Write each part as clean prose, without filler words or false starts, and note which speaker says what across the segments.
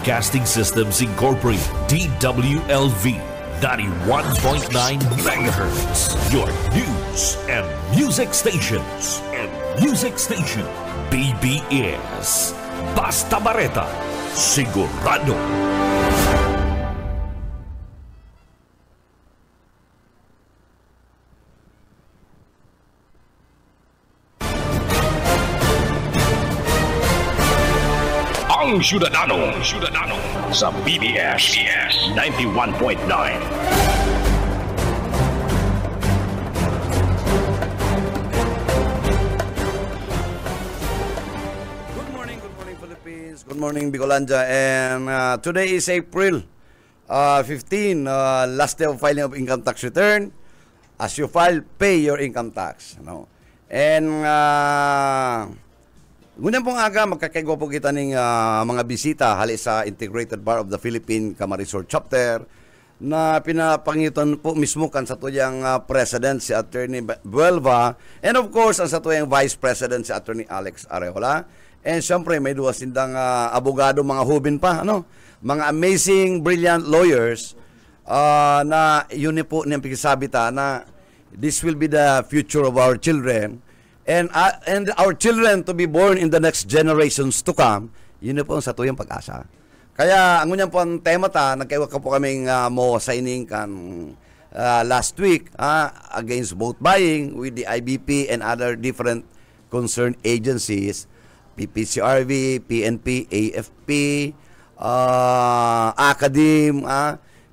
Speaker 1: Broadcasting Systems Incorporated, DWLV, 91.9 megahertz. Your news and music stations. BBS. Basta Bareta. Sigurado.
Speaker 2: Ang Syudadano sa BBS 91.9.
Speaker 3: Good morning, Bicolanja. And today is April 15, last day of filing of income tax return. As you file, pay your income tax. No? And ngunyan pong aga, magkakaigo po kita ng mga bisita hali sa Integrated Bar of the Philippine Camarines Chapter na pinapangitan po mismo kan sa tuyang President si Attorney Buelva, and of course ang sa tuyang Vice President si Attorney Alex Arejola. And syempre may duwa sindang abogado, mga hubin pa, ano? Mga amazing, brilliant lawyers na yun po niyang pigsabita na this will be the future of our children. And our children to be born in the next generations to come, yun po ang sa tuyang pag-asa. Kaya, ang ngunyan po ang tema nagkaiwa ka po kaming mo signing kan last week against vote buying with the IBP and other different concerned agencies, PPCRV, PNP, AFP, Academ,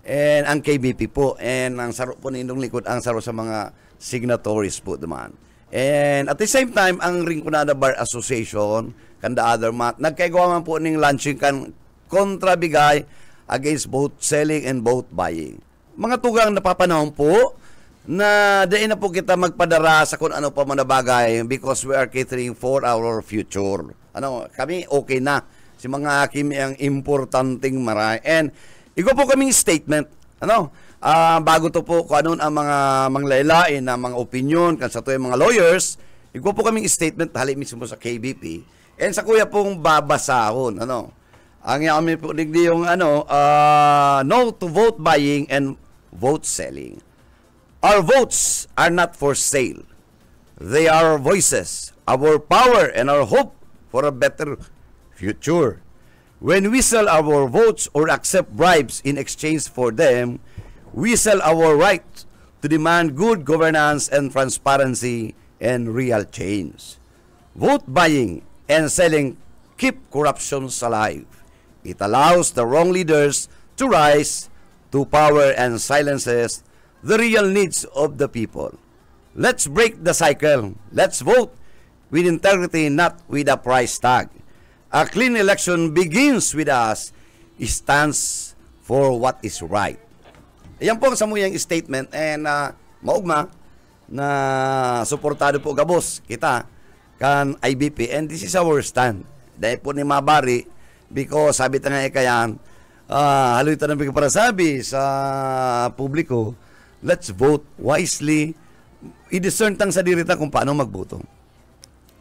Speaker 3: and ang KBP po. And ang saro po nindong likod, ang saro sa mga signatories po naman. And at the same time, ang Rinconada Bar Association, kan the other month, nagkagawa man po ng launching kan kontrabigay against both selling and both buying. Mga tugang napapanahon po na diin na po kita magpadara sa kung ano pa man na bagay because we are catering for our future. Ano, kami okay na. Si mga kimi ang importanteng maray. And igo po kaming statement, ano, bago to po kung ano ang mga manglailain na mga opinion kan sa to yung mga lawyers, igwa po kaming statement hali mismo sa KBP and sa kuya pong babasahon, ano, ang yamin po digdi yung ano, no to vote buying and vote selling. Our votes are not for sale. They are our voices, our power, and our hope for a better future. When we sell our votes or accept bribes in exchange for them, we sell our right to demand good governance and transparency and real change. Vote buying and selling keep corruption alive. It allows the wrong leaders to rise to power and silences the real needs of the people. Let's break the cycle. Let's vote with integrity, not with a price tag. A clean election begins with us. It stands for what is right. Yan po ang samuyang statement and maugma na suportado po gabos kita kan IBP and this is our stand. Dahil po ni Mabari because sabi ta nga ikayan haloy ta nang para sabi sa publiko, let's vote wisely. I-discern tang sa dirita kung paano magboto.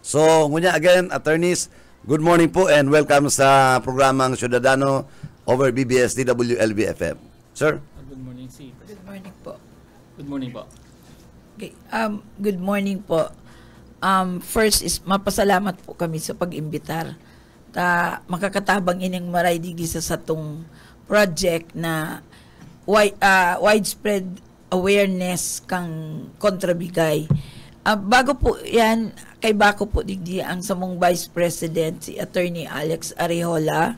Speaker 3: So, ngunya again, attorneys, good morning po and welcome sa programang Syudadano over BBS DWLB FM. Sir?
Speaker 4: Good morning, Steve.
Speaker 5: Good morning po.
Speaker 4: Good morning po.
Speaker 5: Okay, good morning po. First is mapasalamat po kami sa pag-imbitar. Makakatabang ining maray digdi sa satong project na widespread awareness kang kontrabigay. Bago po yan, kay bako po digdi ang samong Vice President si Attorney Alex Arejola,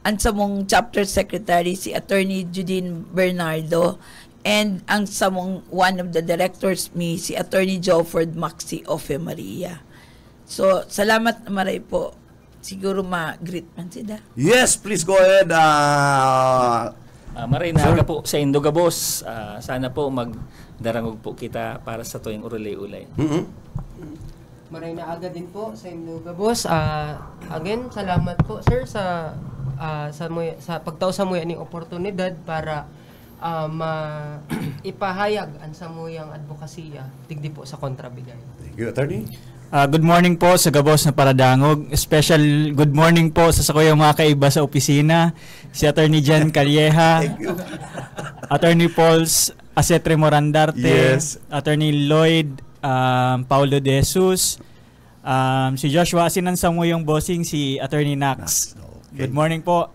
Speaker 5: ang samong Chapter Secretary si Attorney Judine Bernardo, and ang samong one of the directors mi si Attorney Joford Maxi Ofe Maria. So, salamat na maray po. Siguro ma-greet man sila.
Speaker 3: Yes, please go ahead.
Speaker 4: Maray na aga po sa Indoga Boss. Sana po magdarangog po kita para sa tuwing ulay-ulay.
Speaker 6: Maray na aga din po sa Indoga Boss. Again, salamat po sir sa pagtao sa muya ni oportunidad para ipahayag ang samuyang advokasya digdi po sa kontrabigay.
Speaker 3: Thank you, Attorney.
Speaker 7: Good morning po sa Gabos na Paradangog. Special good morning po sa sakuyang mga kaiba sa opisina. Si Attorney Jan Calleja,
Speaker 3: Thank you.
Speaker 7: Attorney Pauls Acetre Morandarte,
Speaker 3: Yes.
Speaker 7: Attorney Lloyd Paulo De Jesus, si Joshua Asinan Samuyong Bossing, si Attorney Nax.
Speaker 3: Okay.
Speaker 7: Good morning po.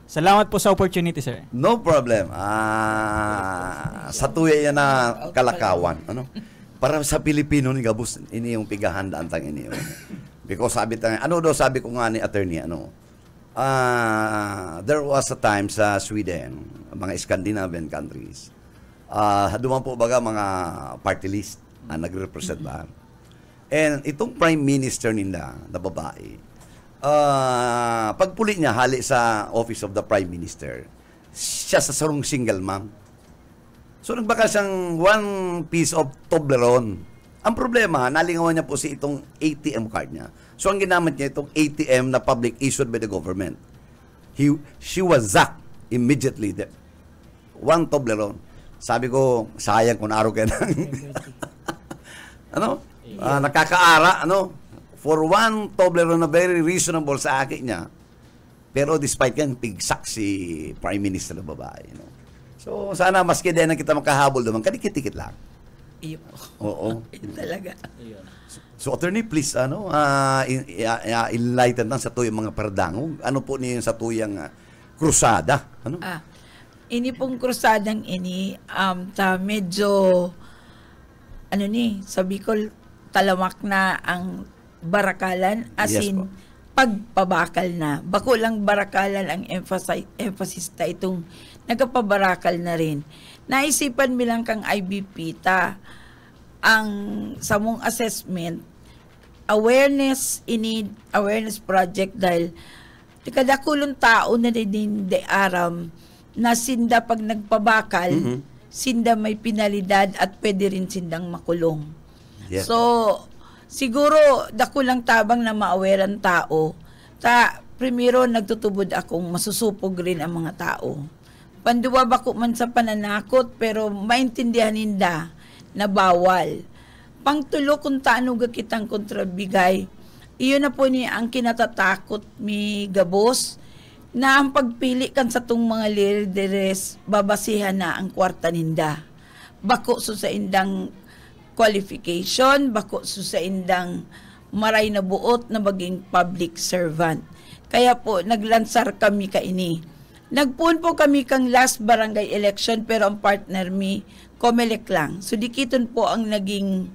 Speaker 7: Salamat po sa opportunity, sir.
Speaker 3: No problem. Sa tuya yan na kalakawan. Ano? Para sa Pilipino ni Gabos, ini yung pigahandaan tang ini. Because sabi ko nga ni attorney, there was a time sa Sweden, mga Scandinavian countries, duman po baga mga party list na nagre-represent ba. And itong prime minister nila, na babae, pagpuli niya hali sa office of the prime minister, siya sa sarong single mom. So nagbaka siyang one piece of Toblerone. Ang problema, nalingawan niya po si itong ATM card niya. So ang ginamit niya itong ATM na public issued by the government. She was zacked immediately. One Toblerone. Sabi ko, sayang kung araw ka ng nakakaara, for one Toblerone na very reasonable sa akin niya. Pero despite yan, pigsak si Prime Minister na babae. So, sana maski din na kita makahabol naman, kadikit-tikit lang.
Speaker 5: Iyo.
Speaker 3: Oo.
Speaker 5: Yun talaga.
Speaker 3: So, attorney, please, enlighten lang sa tuyang mga paradangog. Ano po niyo sa tuyang krusada?
Speaker 5: Ini pong krusadang ini, medyo, sabi ko, talamak na ang barakalan, as
Speaker 3: Yes,
Speaker 5: in,
Speaker 3: po.
Speaker 5: pagpabakal na. Bako lang barakalan ang emphasis ta itong nagpabarakal na rin. Naisipan bilang kang IBP ang samong assessment, awareness project dahil tikadakulong tao na din de aram na sinda pag nagpabakal, sinda may penalidad at pwede rin sindang makulong.
Speaker 3: Yes.
Speaker 5: So, siguro dakulang tabang na maaweran tao, primero nagtutubod akong masusupog rin ang mga tao. Panduwa bako man sa pananakot, pero maintindihan ninda na bawal. Pangtulo kung taano kitang kontrabigay, iyon na po niya ang kinatatakot mi Gabos, na ang pagpili kan sa tung mga leaders, babasihan na ang kwarta ninda. Bako so sa indang qualification, bako so sa indang maray na buot na maging public servant. Kaya po, naglansar kami kaini. Nagpuon po kami kang last barangay election, pero ang partner mi, Comelec lang. So, dikiton po ang naging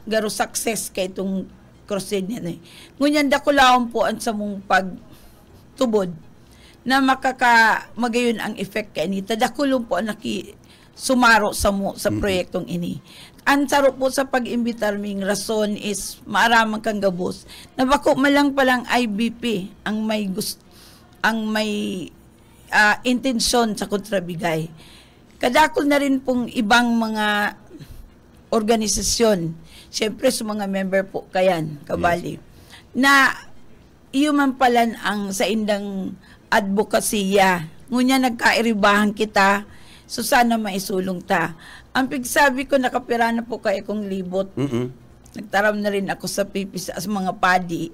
Speaker 5: garo success kay itong crusade niya. Ngunyan dakulaon po ang samong pagtubod na magayon ang effect kay ini. Tadakulong po ang sumaro sa proyektong ini. Ang saro po sa pag-imbitar ming rason is maaramang kang Gabos na bako malang palang IBP ang may intensyon sa kontrabigay. Kadakol na rin pong ibang mga organisasyon, siyempre sa mga member po kayan, kabali, na iyo man palan ang sa indang advokasya. Ngunya nagkairibahan kita, so sana maisulong ta. Ang pigsabi ko, nakapira na po kayo kong libot. Nagtaram na rin ako sa pipis sa mga padi.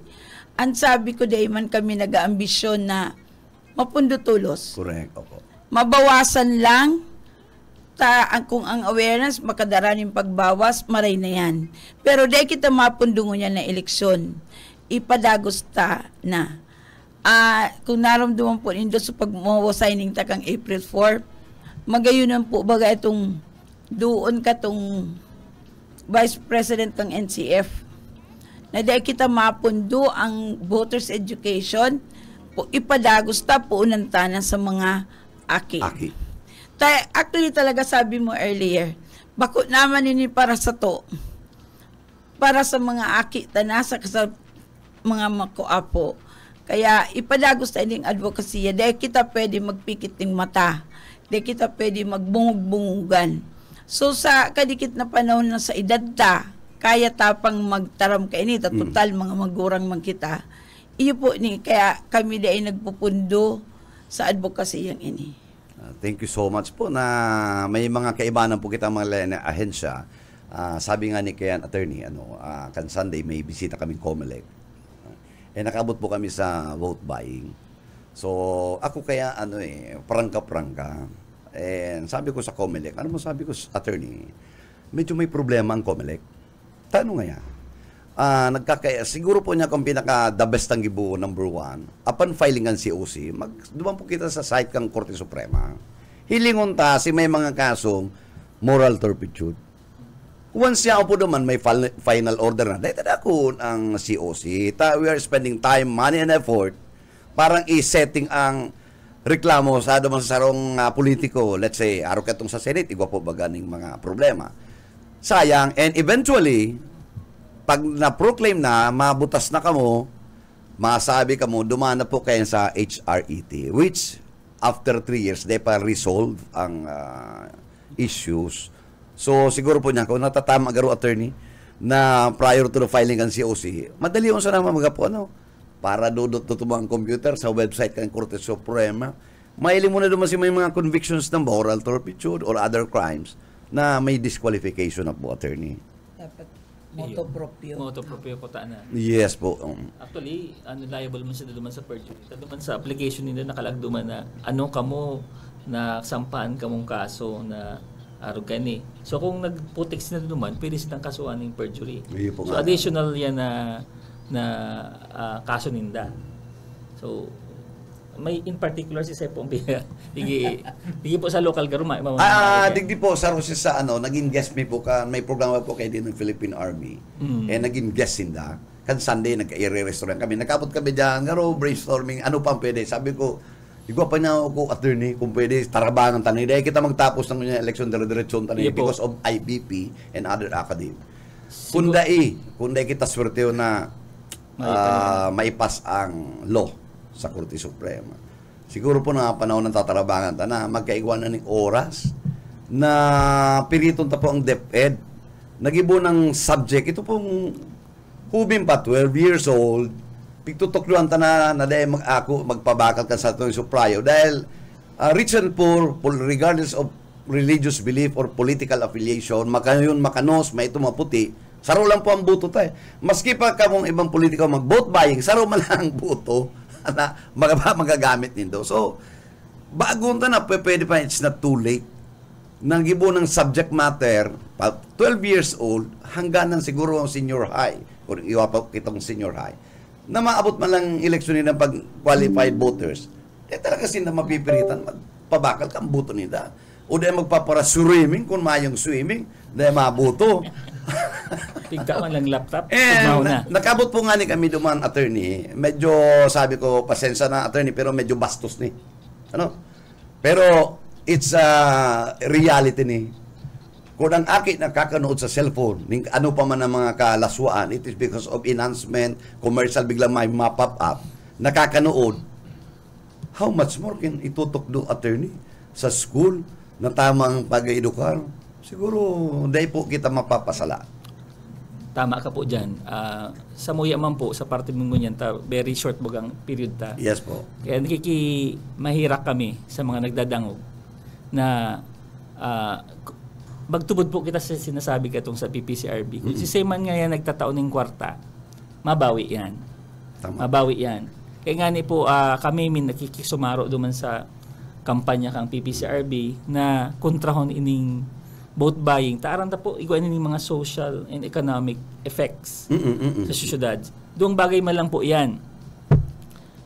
Speaker 5: Ang sabi ko, dahil man kami nag-aambisyon na mapundutulos.
Speaker 3: Correct. Opo.
Speaker 5: Mabawasan lang, kung ang awareness, makadaraning pagbawas, maray na yan. Pero dahil kita mapundungo niya na eleksyon, ipadagos ta na. Kung naramdaman po nindo sa pag-signing ta kang April 4, magayunan po baga itong doon ka tong Vice President ng NCF na dahil kita mapundo ang voters education, ipadagos ta po unantanan sa mga aki. Actually talaga sabi mo earlier, bako naman ini para sa mga aki tanasa sa mga makuapo. Kaya ipadagos ta ining advokasya dahil kita pwede magpikit ng mata, dahil kita pwede magbungug-bungugan. So sa kadikit na panahon na sa edad ta, kaya tapang magtaram ka ini, total mga magurang man kita. Iyo po ni, kaya kami dahil nagpupundo sa advokasiyang ini.
Speaker 3: Thank you so much po na may mga kaibanan po kita mga ahensya Sabi nga ni Kayan attorney, kan Sunday may bisita kaming COMELEC. Nakabot po kami sa vote buying. So, ako kaya prangka-prangka. Sabi ko sa COMELEC, sabi ko attorney, medyo may problema ang COMELEC. Tanong nga yan. Siguro po niya kung the best ang gibuo, number 1, upon filing ang COC, duman po kita sa site kang Korte Suprema. Hilingon ta si may mga kasong moral turpitude. Once siya po naman may final order na, dahil ako ang COC, we are spending time, money, and effort parang i-setting ang reklamo sa duman sa sarong politiko. Let's say, araw katong sa Senate, igwa po ba ganing mga problema. Sayang, and eventually, pag na-proclaim na, mabutas na kamo, masabi kamo, dumana po kayo sa HRET, which after 3 years, they pa resolve ang issues. So, siguro po niya, kung natatama agaro attorney, na prior to the filing ng COC, madali yung sa naman magapo, para dudot ang computer sa website ng Korte Suprema. Mailing mo na duman si may mga convictions ng moral turpitude or other crimes na may disqualification na po, attorney.
Speaker 5: Dapat moto proprio
Speaker 4: ko na.
Speaker 3: Yes po.
Speaker 4: Actually, liable mo sila duman sa perjury. Duman sa application nila nakalag duman na kamo na sampaan kamong kaso na arugani. So kung nagputik sila duman, pwede silang kasuhan ng perjury. So additional yan na kaso ninda. So may in particular si Sepo Digi po sa local garuma.
Speaker 3: Digdi po sa Roses sa naging guest me po ka, may programa po kayo din ng Philippine Army. Naging guest sinda. Kan Sunday nag-i-restaurant kami. Nakabot kami diyan, garo brainstorming, ano pa pwede. Sabi ko, igwa pa niya ako attorney kung pwede tarabangan tanay. Dahil kita magtapos ng election dire-diretso tanay because of IBP and other academy. Kunday kita swerte na maipas ang law sa Korte Suprema. Siguro po na panahon ng tatarabangan na magkaigwan na ng oras na piriton ta po ang DepEd. Nagibo ng subject. Ito pong hubing pa, 12 years old, pigtutukluan ta na dahil magpabakal ka sa itong suprayo. Dahil rich and poor, regardless of religious belief or political affiliation, makanos, may ito maputi, saro lang po ang buto tayo. Maski pa kamong ibang politiko mag-vote buying, saro man lang ang buto na magagamit nindo. So, bago na pwede pa, it's not too late. Nagibo ng subject matter, 12 years old, hanggang ng siguro ang senior high, o iwapaw kitong senior high, na maabot man lang eleksyon nila pag qualified voters, talaga sila mapipiritan, magpabakal kang buto nila. O dahil magpapara swimming, kung mayong swimming, dahil mabuto.
Speaker 4: Tigka man lang laptop.
Speaker 3: Nakabot po nga ni kami duman, attorney. Medyo, sabi ko, pasensya na, attorney, pero medyo bastos ni. Pero, it's a reality ni. Kung ang aki nakakanood sa cellphone, ano pa man ang mga kalaswaan, it is because of enhancement, commercial, biglang may map-up up, nakakanood. How much more can itutok do, attorney, sa school na tamang pag-edukar? Siguro, dahil po kita mapapasala.
Speaker 4: Tama ka po dyan. Sa muya man po, sa parte mo niyan, very short bugang period ta.
Speaker 3: Yes po.
Speaker 4: Kaya mahirak kami sa mga nagdadangog na magtubod po kita sa sinasabi ka sa PPCRB. Kung si Seman nga yan nagtataon ng kwarta, mabawi yan.
Speaker 3: Tama.
Speaker 4: Mabawi yan. Kaya nga ni po, kami nakikisumaro duman sa kampanya kang PPCRB na kontrahon ining vote buying, taaranta po, iguan ni mga social and economic effects sa syudad. Doong bagay man lang po yan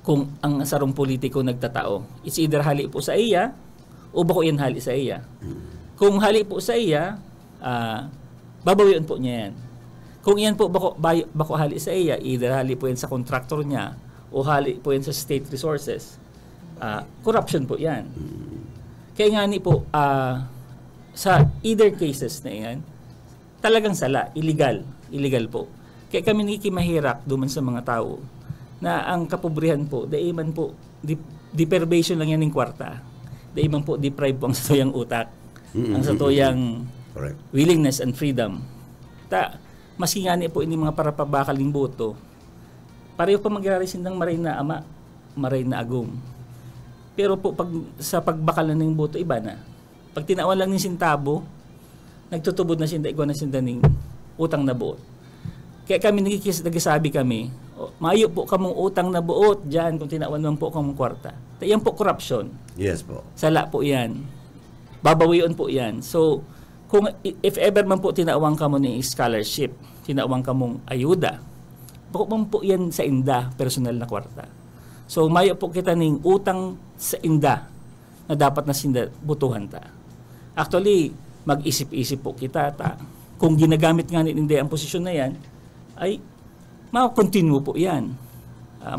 Speaker 4: kung ang sarong politiko nagtatao. It's either hali po sa iya o bako yan hali sa iya. Kung hali po sa iya, babawian po niya yan. Kung yan po bako hali sa iya, either hali po yan sa contractor niya o hali po yan sa state resources, corruption po yan. Kaya nga ni po, sa either cases na yan, talagang sala, illegal po. Kaya kami nakikimahirap duman sa mga tao na ang kapobrihan po, daiman po, deprivation lang yan ng kwarta. Daiman po, deprive po ang satuyang utak, ang satuyang willingness and freedom. Maski nga ni po ini mga parapabakaling boto, pareho pa magyari sindang maray na ama, maray na agum. Pero po, sa pagbakal na ng boto, iba na. Pag tinawan lang ng sintabo, nagtutubod na sinda, igwa na sinda ning utang na buot. Kaya kami nagsasabi kami, mayo po kamong utang na buot dyan kung tinawan man po kamong kwarta. Yan po corruption.
Speaker 3: Yes po.
Speaker 4: Sala po yan. Babawion po yan. So, if ever man po tinawang kamo ni scholarship, tinawang kamong ayuda, bukod po yan sa inda, personal na kwarta. So, mayo po kita ning utang sa inda na dapat na sinda butuhan ta. Actually, mag-isip-isip po kita ta. Kung ginagamit nga hindi ang posisyon na yan, ay ma-continue po yan.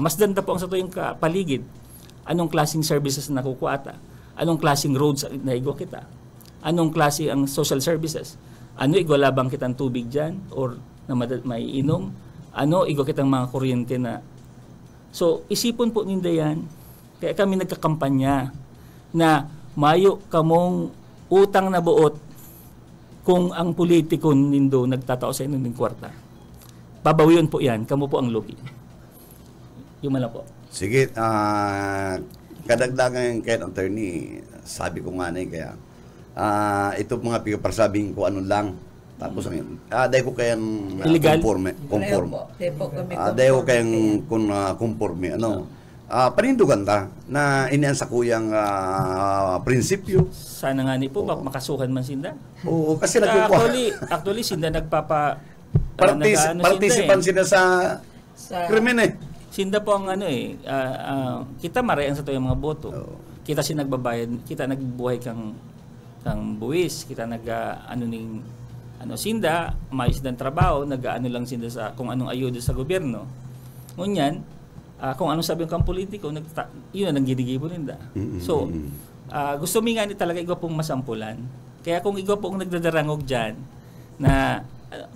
Speaker 4: Mas danda po ang sa tuyong paligid. Anong klaseng services na nakukuha ta? Anong klaseng roads na igwa kita? Anong klase ang social services? Ano igwa labang kitang tubig dyan? Or na may inom? Ano igwa kitang mga kuryente na? So, isipon po ninda yan. Kaya kami nagkakampanya na mayo kamong utang na buot kung ang politiko nindo nagtatao sa inyo ng kwarta. Babawion po yan. Kamo po ang lugi. Yung man po.
Speaker 3: Sige, kadagdagan kay attorney, sabi ko nga na kaya, ito mga pagkapasabing ko ano lang, tapos dahil ko kayang conforme. Dahil ko kayang conforme, panindugan ta na inian sa kuyang prinsipyo.
Speaker 4: Sana nga ni po makasuhan man sinda.
Speaker 3: Oo, kasi nagkukuha.
Speaker 4: Actually sinda
Speaker 3: participan sila sa krimen eh.
Speaker 4: Sinda po ang kita marayan sa to yung mga boto. Kita nagbabayad, kita nagbuhay kang buwis, kita sinda, may sinda trabaho, lang sinda sa kung anong ayuda sa gobyerno. Ngunyan, kung anong sabi ng politiko, yun ang ginigibo ninda. So, gusto mi nga ni talaga igwa pong masampulan. Kaya kung igwa pong nagdadarangog dyan, na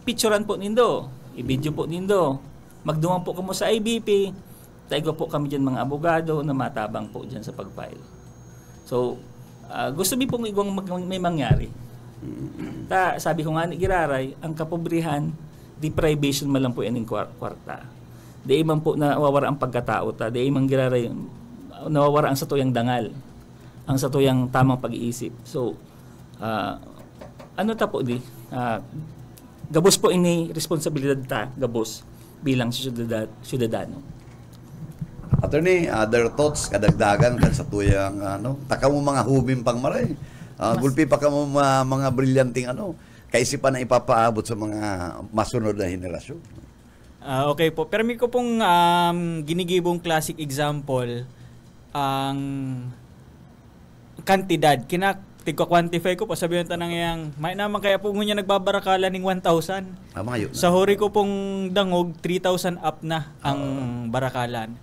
Speaker 4: picturean po nindo, i-video po nindo, magduman po kamo sa IBP, taigwa po kami dyan mga abogado na matabang po dyan sa pag-file. So, gusto mi pong igwang may mangyari. Sabi ko nga ni Giraray, ang kapobrihan, deprivation man lang po yan ng kwarta. Di man po nawawara ang pagkatao ta, di man Giraray, nawawara ang satuyang dangal, ang satuyang tamang pag-iisip. So, po gabos po ini responsibilidad ta, gabos, bilang syudadano.
Speaker 3: Attorney, other thoughts, kadagdagan kan sa tuyang, taka mo mga hubing pang maray. Gulpi pa ka mo mga brilyanting kaisipan na ipapaabot sa mga masunod na henerasyon.
Speaker 7: Okay po. Pero may ko pong ginigibong classic example, ang kantidad. Tigko-quantify ko po, sabihin tanang yang, may naman kaya po niya nagbabarakala ng 1,000. Sa huri ko pong dangog, 3,000 up na ang barakalan.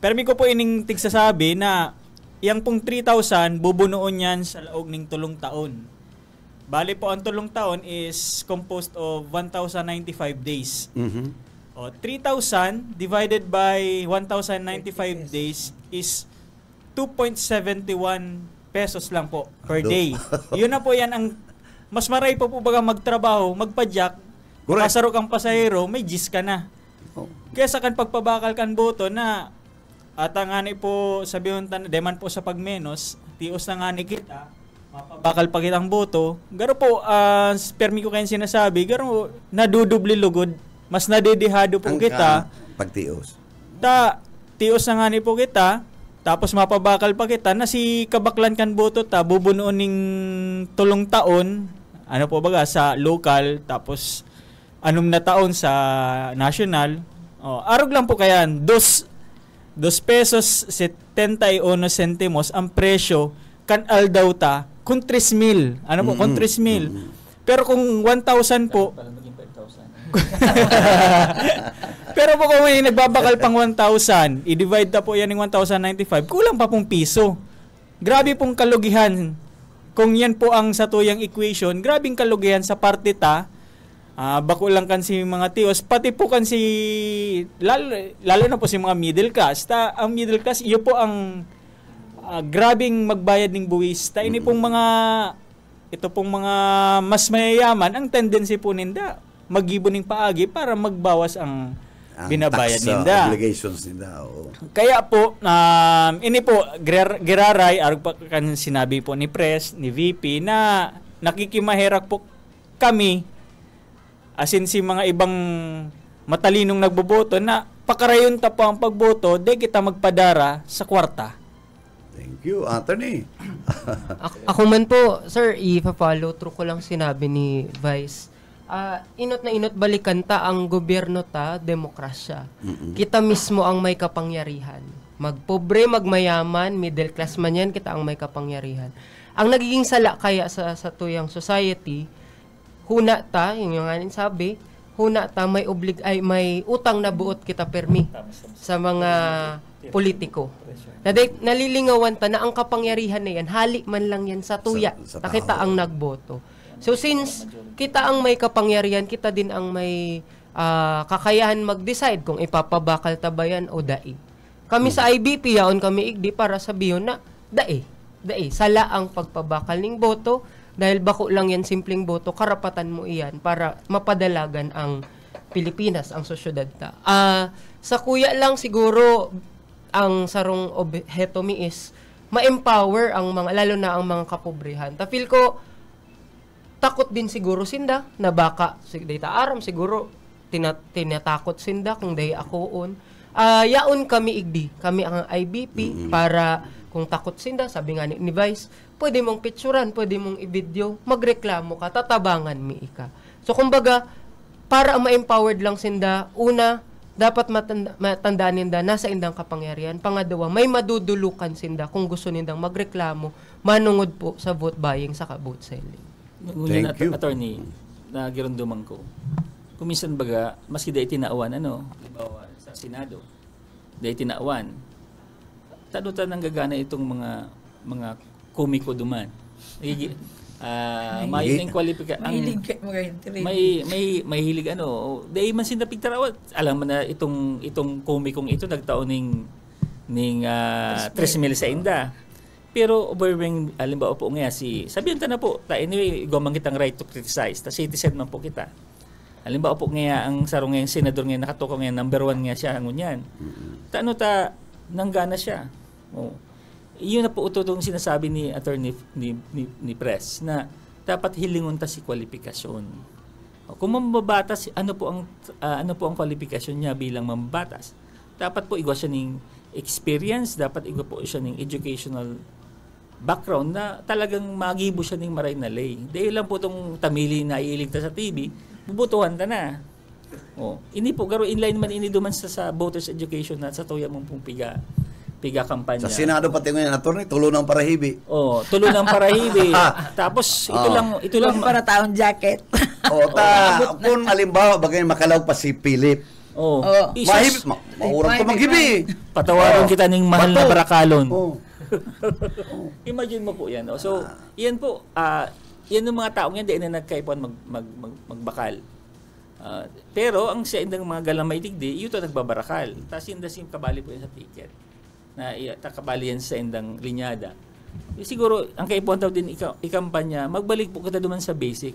Speaker 7: Pero may ko po ining tigsasabi na yang pong 3,000, bubunuon yan sa laog ng 3 taon. Bali po, ang 3 taon is composed of 1,095 days. O, 3,000 divided by 1,095 days is 2.71 pesos lang po per day. Yun na po yan ang mas maray po baga magtrabaho, magpadyak, pasarok ang pasahero, may gis ka na. Kaya sa kan pagpabakal kan boto na at ang ani po sabihin deman po sa pagmenos, tios na nga ni kita, mapabakal pa kitang boto. Garo po, permi ko kayo sinasabi, garo nadudubli lugod, mas nadedihado po kita.
Speaker 3: Pagtios.
Speaker 7: Tios na nga ni po kita, tapos mapabakal pa kita na si kabaklan kan boto bubunuon ning 3 taon, baga sa local, tapos 6 na taon sa national. Arog lang po kayan, 2 pesos 71 centimos ang presyo kan aldaw ta kung 3,000. Kung 3,000. Pero kung 1,000 po, pero po kung may nagbabakal pang 1,000, i-divide ta po yan ng 1,095, kulang pa pong piso. Grabe pong kalugihan. Kung yan po ang satuyang equation, grabing kalugihan sa parte ta. Bako lang kan si mga tios, pati po kan si lalo na po si mga middle class. Ang middle class, iyo po ang grabing magbayad ng buwis. Ini pong ito pong mga mas mayayaman, ang tendency po ninda mag-ibon ng paagi para magbawas ang binabayad ninda.
Speaker 3: Obligations ninda.
Speaker 7: Kaya po, ini po, Giraray, arog pa kan sinabi po ni Pres, ni VP, na nakikimaherak po kami, asin si mga ibang matalinong nagboboto na pakarayon ta po ang pagboto, di kita magpadara sa kwarta.
Speaker 3: Thank you, Anthony.
Speaker 6: Ako man po, sir, i-follow through ko lang sinabi ni Vice. Inot na inot balikan ta ang gobyerno ta, demokrasya. Kita mismo ang may kapangyarihan. Magpobre, magmayaman, middle class man yan, kita ang may kapangyarihan. Ang nagiging sala kaya sa tuyang society, huna ta, yung nga sabi, huna ta may may utang na buot kita permi sa mga politiko. Nalilingawan ta na ang kapangyarihan na yan, hali man lang yan sa tuya.
Speaker 3: Sa
Speaker 6: Kita ang nagboto. So since kita ang may kapangyarihan, kita din ang may kakayahan mag-decide kung ipapabakal ta ba yan o dai. Kami sa IBP, yaon kami igdi para sabihin na dai. Sala ang pagpabakal ng boto. Dahil bako lang yan simpleng boto, karapatan mo iyan para mapadalagan ang Pilipinas, ang sosyedad ta. Sa kuya lang siguro, ang sarong obheto mi is ma-empower ang mga, lalo na ang mga kapobrehan. Ta feel ko, takot din siguro sinda, na baka, data aram siguro, tinatakot sinda kung dahi akoon. Yaon kami igdi, kami ang IBP, para kung takot sinda, sabi nga ni Vice, pwede mong picturean, pwede mong i-video, magreklamo ka, tatabangan mi ika. So, kumbaga, para ma-empowered lang sinda, una, dapat matandaan ninda, nasa indang kapangyarihan. Pangadawa, may madudulukan sinda kung gusto nindang magreklamo, manungod po sa vote buying sa vote selling.
Speaker 4: Ngunyan
Speaker 3: Thank you.
Speaker 4: attorney, na girunduman ko. Kuminsan baga, maski dahil tinaawan, halimbawa sa Senado, dahil tinaawan, tanutan ng gagana itong mga komiko duman. Mahilig kwalipika may hilig dahil man sinapig tarawat. Alam mo na itong komikong ito nagtaon ning 3,000 sa inda. Pero overwhelming alimbawa po nga sabihan ta na po, anyway, gumang kitang right to criticize. Ta citizen man po kita. Halimbawa po nga ang sarong nga senador nga nakatuko nga number 1 nga siya ngunyan. Nanggana siya. Iyon na po ututong sinasabi ni attorney ni Press na dapat hilingon ta si kwalifikasyon. Kung mambabatas, ano po ang kwalifikasyon niya bilang mambabatas? Dapat po igwa siya ng experience, dapat igwa po siya ng educational background na talagang magibo siya ng maray na lay. Dahil lang po itong tamili na iiligta sa TV, bubutuhan ta na. Ini po garo inline man ini duman sa voters education na sa tuya mong pong piga kampanya.
Speaker 3: Sa Senado pati ngayon, attorney, tulo ng parahibi.
Speaker 4: Tulo ng parahibi. Tapos ito lang
Speaker 5: para taong jacket.
Speaker 3: Kung halimbawa bagay makalaw pa si Philip. Mahibit, mahurang ko maghibi.
Speaker 4: Patawaron kita ng mahal na barakalon. Imagine mo po yan. So, yan po, yan yung mga taong yan, di na nagkaipon magbakal. Pero, ang sa indang mga galamay tigdi, ito nagbabarakal. Tapos yung dasim kabali po yan sa ticket. Na takabali yan sa indang linyada. Siguro, ang kaipon daw din ikampanya, magbalik po kita duman sa basic.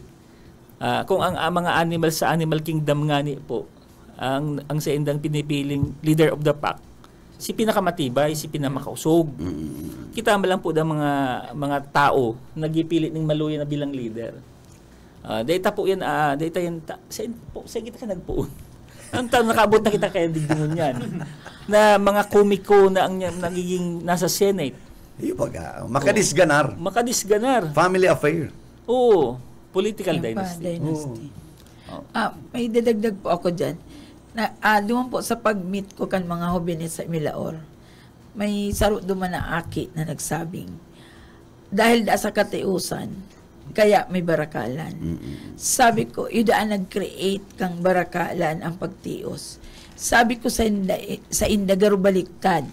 Speaker 4: Kung ang mga animal sa Animal Kingdom nga ni po, ang sa indang pinipiling leader of the pack, si pinakamatibay, si pinamakausog. Kita mo lang po ng mga tao nagipilit ng maluya na bilang leader. Data po yan, sa kita ka nagpuon. Ang taon nakabot na kita kaya digdingon yan. Na mga komiko na ang nagiging nasa Senate.
Speaker 3: Iyo baga, makadisganar. Family affair.
Speaker 4: Oo, political dynasty.
Speaker 5: May dadagdag po ako dyan. Duman po sa pag-meet ko kan mga hobinis sa Milaor, may saro duman na aki na nagsabing, dahil da sa katiusan, kaya may barakalan. Sabi ko, idaan nag-create kang barakalan ang pagtios. Sabi ko sa inda garo baliktad.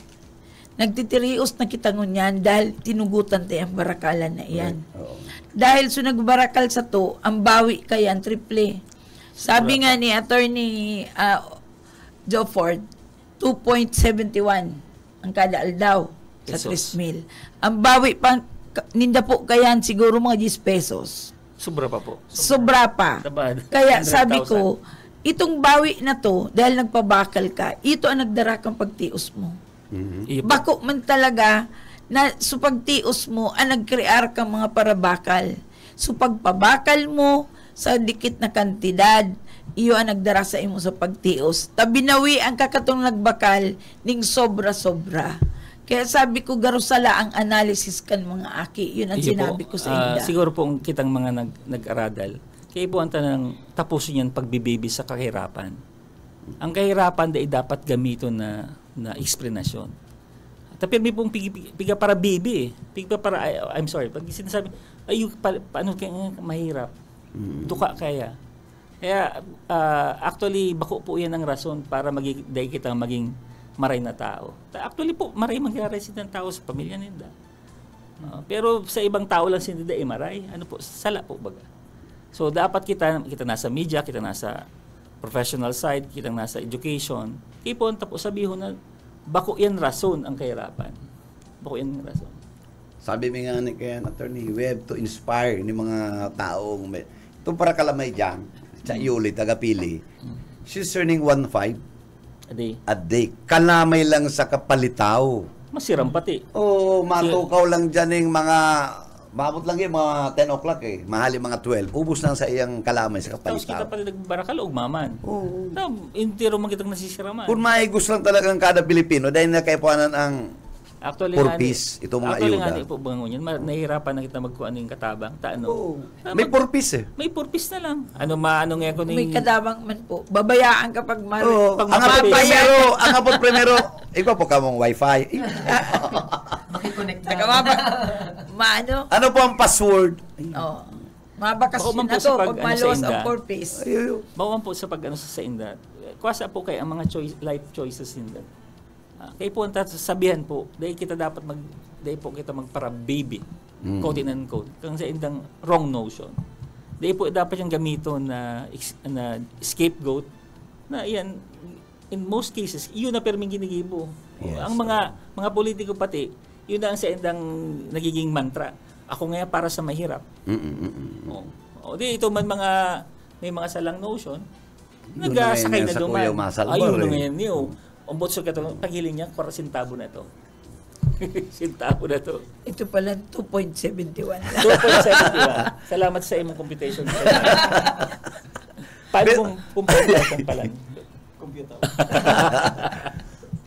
Speaker 5: Nagtitirios na kita ngunyan dahil tinugutan tayo ang barakalan na iyan. Dahil so nagbarakal sa to, ang bawi kayan triple. Sabi nga ni Attorney Joe Ford, 2.71 ang kada aldaw sa 3,000. Ang bawi pang ninda po kayan siguro mga 10 pesos.
Speaker 4: Sobra pa po.
Speaker 5: Sobra pa.
Speaker 4: Tabad.
Speaker 5: Kaya sabi ko, itong bawi na to, dahil nagpabakal ka, ito ang nagdara kang pagtios mo. Bako man talaga na sa pagtios mo, ang nagkrear kang mga parabakal. So pagpabakal mo, sa dikit na kantidad, iyo ang nagdara sa imo sa pagtios. Tabinawi ang kakatong nagbakal ning sobra-sobra. Kaya sabi ko, garusala ang analysis kan mga aki. Yun ang sinabi ko sa inda.
Speaker 4: Siguro po kitang mga nag-aradal, kaya po ang tanang tapusin yan pagbibibi sa kahirapan. Ang kahirapan dapat gamito na eksplanasyon. Tapi may pong piga para bibi eh. Piga para, I'm sorry, pag sinasabi, paano kaya mahirap? Tuka kaya. Kaya, actually, bako po yan ang rason para dahil kita maging maray na tao. Actually po, maray mag-resid ng tao sa pamilya ninda. Pero sa ibang tao lang sinida maray. Ano po, sala po baga. So, dapat kita nasa media, kita nasa professional side, kita nasa education. Ipon, tapos sabihin na, bako yan rason ang kahirapan. Bako yan rason.
Speaker 3: Sabi mo nga ni kaya attorney, we have to inspire ni mga taong itong para kalamay dyan, sa Yuli, taga-Pili, she's earning 1.5 a day. Kalamay lang sa kapalitaw.
Speaker 4: Masiram pati.
Speaker 3: Oo, matukaw lang dyan yung mga, maabot lang yung mga 10 o'clock eh. Mahali mga 12. Ubus lang sa iyang kalamay sa
Speaker 4: Tapos kita
Speaker 3: kapalitaw.
Speaker 4: pala nagbarakal o ugmaman.
Speaker 3: Oo.
Speaker 4: Intiro man kitang nasisiraman.
Speaker 3: Kung maigos lang talagang kada Pilipino, dahil nakaipuanan ang
Speaker 4: Actually,
Speaker 3: purpose, itong mga ayuda.
Speaker 4: Actually, po bangon yan. Nahihirapan na kita magkuhan ng katabang.
Speaker 3: Oo. May purpose eh.
Speaker 4: May purpose na lang. Ano nga ko
Speaker 5: May kadabang man po. Babayaan kapag
Speaker 3: Oo.
Speaker 5: pag
Speaker 3: Ang apod primero, ikaw po ka mong wifi.
Speaker 6: Makikonnect
Speaker 5: Saka maano?
Speaker 3: Ano po ang password?
Speaker 5: Oh. Mabakas
Speaker 4: Bako man
Speaker 5: na
Speaker 4: po sa
Speaker 5: to
Speaker 4: pag-
Speaker 5: pag
Speaker 4: ano, sa
Speaker 5: malos
Speaker 4: inda.
Speaker 5: ang purpose.
Speaker 4: Bawan po sa sa inda. Kuwasa po kay ang mga life choices inda. Kaya po ang sabihan po, dahil kita dapat dahil po kita magpara baby, quote and unquote, kung sa indang wrong notion. Dahil po dapat yung gamito na scapegoat, na yan, in most cases, yun na perming ginigibo.
Speaker 3: Yes.
Speaker 4: Ang mga politiko pati, yun na ang sa indang nagiging mantra. Ako nga para sa mahirap. Di ito man may mga salang notion, nagsakay na duman. Ayun na ngayon niyo. Umbot sa katulong, paghiling niya, 4 sintabo na ito. Sintabo na ito.
Speaker 5: Ito pala 2.71 lang.
Speaker 4: 2.71. Salamat sa imong computation. Paano kung pala? Computer.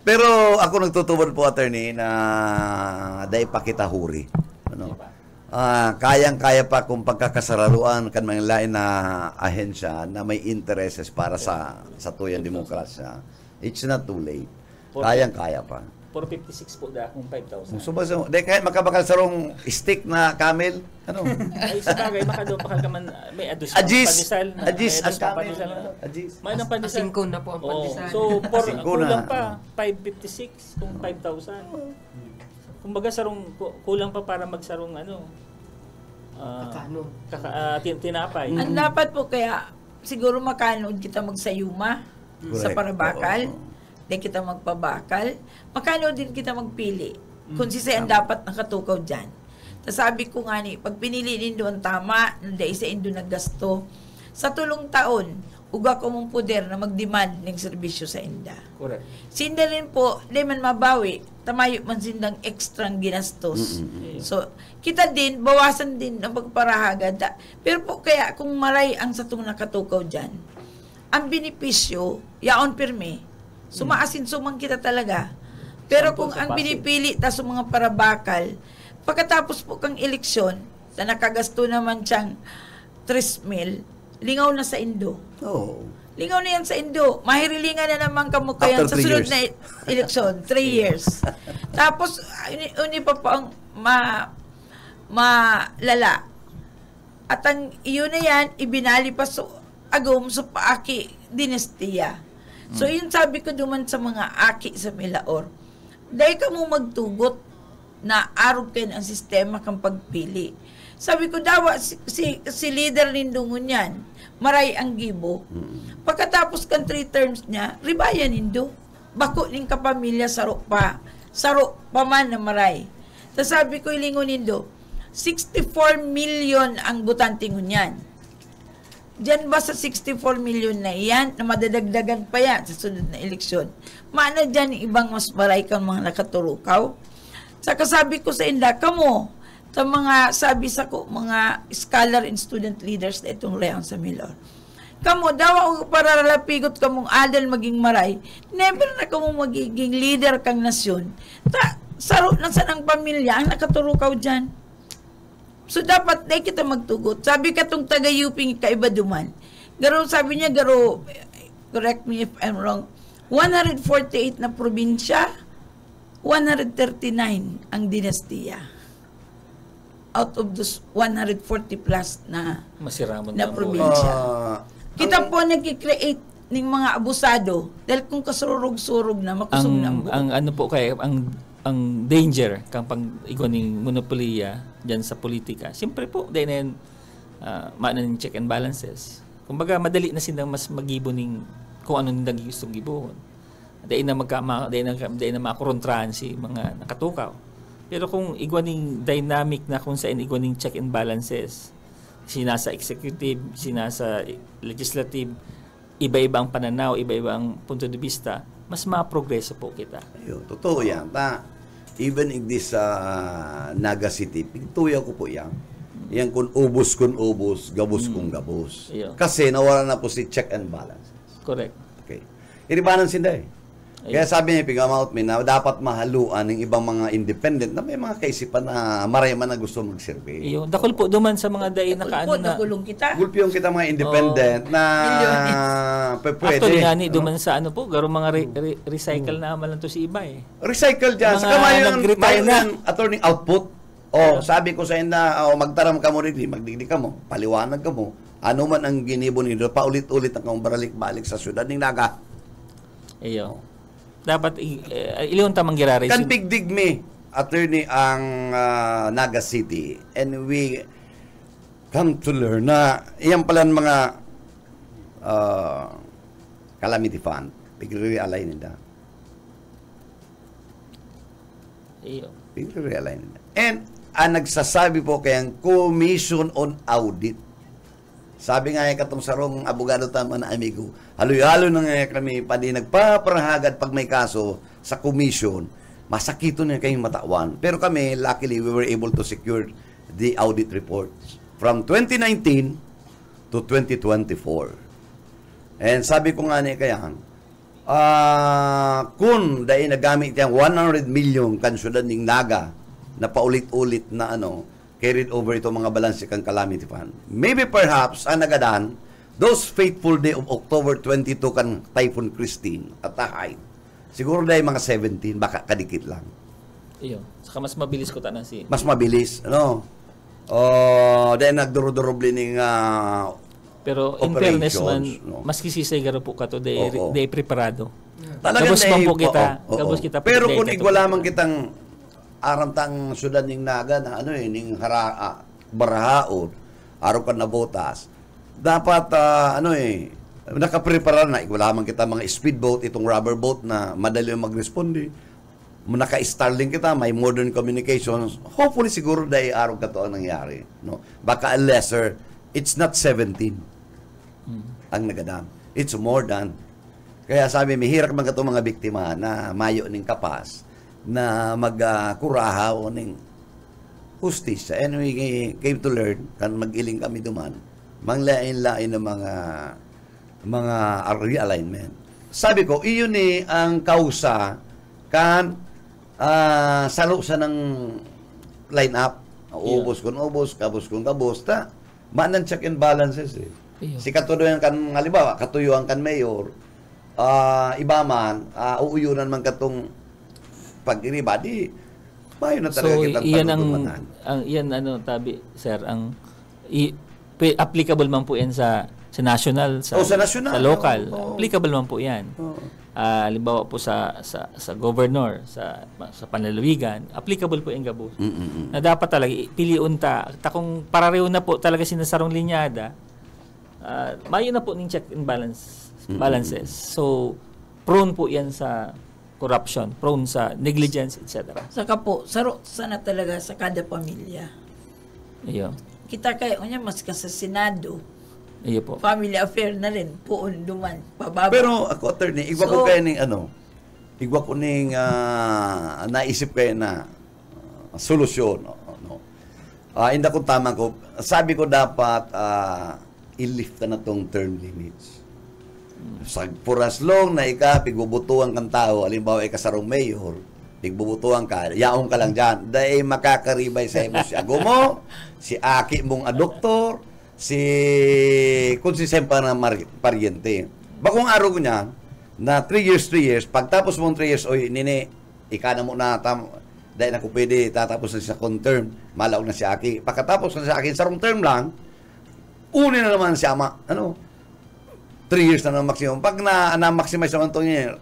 Speaker 3: Pero ako nagtutubod po, attorney, na dahil pa kita huri. Ano? Kayang-kaya pa kung pagkakasaraluan kan mga lain na ahensya na may intereses para sa tuyang demokrasya. It's not too late. Kayang-kaya pa.
Speaker 4: 456 po kung 5,000.
Speaker 3: Dahil kahit makabakal sarong stick na camel, ano?
Speaker 4: Ay, sa bagay, makado ka man, may
Speaker 3: Ajis, ang camel. Ajis.
Speaker 4: May ng pandesal.
Speaker 6: Asingko na po ang pandesal.
Speaker 4: So,
Speaker 3: Asingko
Speaker 4: kulang
Speaker 3: na.
Speaker 4: pa. 556 kung 5,000. Kumbaga, kulang pa para magsarong tinapay.
Speaker 5: Ang dapat po kaya, siguro makanood kita magsayuma sa parabakal. Then kita magpabakal. Makanood din kita magpili. Kung sisay ang dapat nakatukaw dyan. Tapos sabi ko nga ni, pag pinili din doon tama, nanda isa indo naggasto. Sa tulong taon, uga ko mong puder na mag-demand ng serbisyo sa inda.
Speaker 4: Correct.
Speaker 5: Sinda rin po, di man mabawi, tamayo man sindang ekstrang ginastos. So, kita din, bawasan din ang pagparahagad. Pero po kaya, kung maray ang satong nakatukaw dyan, ang benepisyo, yaon pirme, sumaasin-sumang kita talaga. Pero kung ang binipili ta sa mga parabakal, pagkatapos po kang eleksyon, na nakagasto naman siyang 3,000, lingaw na sa Indo.
Speaker 3: Oh.
Speaker 5: Lingaw na yan sa Indo. Mahirilingan na naman kamukha yan
Speaker 3: After
Speaker 5: sa
Speaker 3: 3
Speaker 5: sunod
Speaker 3: years.
Speaker 5: na eleksyon. 3 years. Tapos, uni pa po ang malala. At ang iyon na yan, ibinali pa sa agom sa paaki dinastiya. So, yun sabi ko duman sa mga aki sa Milaor. Dahil ka mo magtugot na arog kayo ang sistema kang pagpili. Sabi ko, dawa si leader nindungon yan. Maray ang gibo. Pagkatapos kan 3 terms niya, ribaya nindo. Bako ning kapamilya saro pa. Saro pa man na maray. Tapos sabi ko, ilingon nindo, 64 million ang butanting yan. Diyan ba sa 64 million na yan, na madadagdagan pa yan sa sunod na eleksyon? Maana dyan ibang mas maray kang mga nakaturukaw? Saka sabi ko sa inda, kamo, sa mga, sabi sa ko, mga scholar and student leaders na itong Leon sa Milor. Kamo, daw ako paralapigot kamong adal maging maray, never na kamo magiging leader kang nasyon. Saro lang sa ng pamilya, ang nakaturo ka dyan. So, dapat na kita magtugot. Sabi ka tong taga-Yuping kaiba duman. Garo, sabi niya, garo, correct me if I'm wrong, 148 na probinsya, 139 ang dinastiya. Out of those 140 plus na
Speaker 4: Masiramon
Speaker 5: na
Speaker 4: na
Speaker 5: probinsya. Kita po nagki-create ng mga abusado dahil kung kasurug-surug na makusog na ang buo.
Speaker 4: ang ano po kay ang danger kang pag iguning monopoliya diyan sa politika. Siyempre po dahil maanan check and balances. Kumbaga madali na silang mas magibo ning kung ano nila gustong gibuhon. Dahil na makontrahan si mga nakatukaw. Pero kung iguaning dynamic na kung saan iguaning check and balances, sinasa executive, sinasa legislative, iba-iba ang pananaw, iba-iba ang punto de vista, mas maprogreso po kita.
Speaker 3: Ayun, totoo yan. Even in this Naga City, pintuya ko po yan. Yan kung ubos, gabos kung gabos.
Speaker 4: Ayun.
Speaker 3: Kasi nawala na po si check and balance.
Speaker 4: Correct.
Speaker 3: Okay. Iribanan sinda eh. Kaya sabi niya, pig-out me na dapat mahaluan ng ibang mga independent na may mga kaisipan na marayman na gusto mag-survey.
Speaker 4: Iyo, dakol po duman sa mga day nakaano na.
Speaker 5: Nagulong kita.
Speaker 3: Gulpi yung kita mga independent na pwede.
Speaker 4: Actually nga ni duman sa ano po, garo mga recycle na man lang to si iba eh.
Speaker 3: Recycle dyan.
Speaker 4: Mga
Speaker 3: Saka
Speaker 4: nag-retire na.
Speaker 3: attorney output. Sabi ko sa inyo, magtaram ka mo rin, magdigdi ka mo, paliwanag ka mo. Ano man ang ginibo nito, paulit-ulit ang baralik-balik sa syudad ng Naga.
Speaker 4: Iyo. Dapat iliyon tamang girare.
Speaker 3: Kan pigdig me, attorney ang Naga City, and we come to learn na iyan pala mga calamity fund. Pigre-realign nila.
Speaker 4: Iyo.
Speaker 3: Pigre-realign nila. And nagsasabi po kayang Commission on Audit. Sabi nga katong sarong abogado tama na amigo, halo-halo na nga kami padi nagpaparahagad pag may kaso sa commission, masakito na kayong matawan. Pero kami, luckily, we were able to secure the audit reports from 2019 to 2024. And sabi ko nga niya kayang, kung dahil nagamit yung 100 million kansyudan ng Naga na paulit-ulit na carried over ito mga balanse kang calamity fund. Maybe perhaps, ang nagadan, those faithful day of October 22 kan Typhoon Christine at Tahay, siguro dahil mga 17, baka kadikit lang.
Speaker 4: Iyo. Saka mas mabilis ko tanan si.
Speaker 3: Mas mabilis, dahil nagduro-duroble ng
Speaker 4: Pero in fairness man,
Speaker 3: no?
Speaker 4: mas kisisay garo po kato day preparado.
Speaker 3: Talagang
Speaker 4: Gabos man po kita. Gabos kita po.
Speaker 3: Pero kung igwala man kitang aramtang syudad ng Naga na ning barahaon, araw ka na botas, dapat nakaprepara na, igwala man kita mga speedboat, itong rubber boat na madali mag-responde, naka-Starlink kita, may modern communications, hopefully siguro dahil araw ka to ang nangyari. No? Baka lesser, it's not 17 ang nagadam. It's more than. Kaya sabi, may hirap man ka mga biktima na mayo ning kapas, na magkurahaw ng hustisya. And we came to learn, kan mag-iling kami duman, manglain-lain ng mga realignment. Sabi ko, iyon ang kausa kan salo sa ng line-up. Ubos kung ubos, kabos kung kabos. Maanan check and balances eh. Si katuloyan kan, halimbawa, katuyuan kan mayor, iba man, uuyunan man katong pag-iriba, di bayo na talaga kitang pagtutumanan.
Speaker 4: Iyan tabi, sir, applicable man po yan sa national, sa national, sa local. Applicable man po yan. Halimbawa po sa governor, sa panlalawigan, applicable po yung gabos. Na dapat talaga, piliun kung parareho na po talaga sinasarong linyada, mayo na po ng check and balances. So, prone po yan sa corruption, prone sa negligence, etc.
Speaker 5: Saka po, saro sana talaga sa kada pamilya.
Speaker 4: Iyo.
Speaker 5: Kita kayo niya, mas ka sa Senado.
Speaker 4: Iyo po.
Speaker 5: Family affair na rin, puon duman, pababa.
Speaker 3: Pero ako, attorney, igwa ko kayo ng igwa ko ng naisip kayo na solusyon. Hindi ko tama ko. Sabi ko dapat i-lift na tong term limits. For as long na pigbubutuan kang tao, halimbawa kasarong mayor, pigbubutuan ka, yaong ka lang dyan. Dahil makakaribay sa imo si Agumo, si Aki mong doktor, kung si Sempa na pariente. Bagong araw ko niya, na 3 years, pagtapos mong 3 years, oy, nini, ika na mo na, dahil na ko pwede, tatapos na sa term, malaw na si Aki. Pagkatapos na si Aki, sarong term lang, uni na naman si Ama, 3 years na maximum. Pag na-maximize naman ito niya,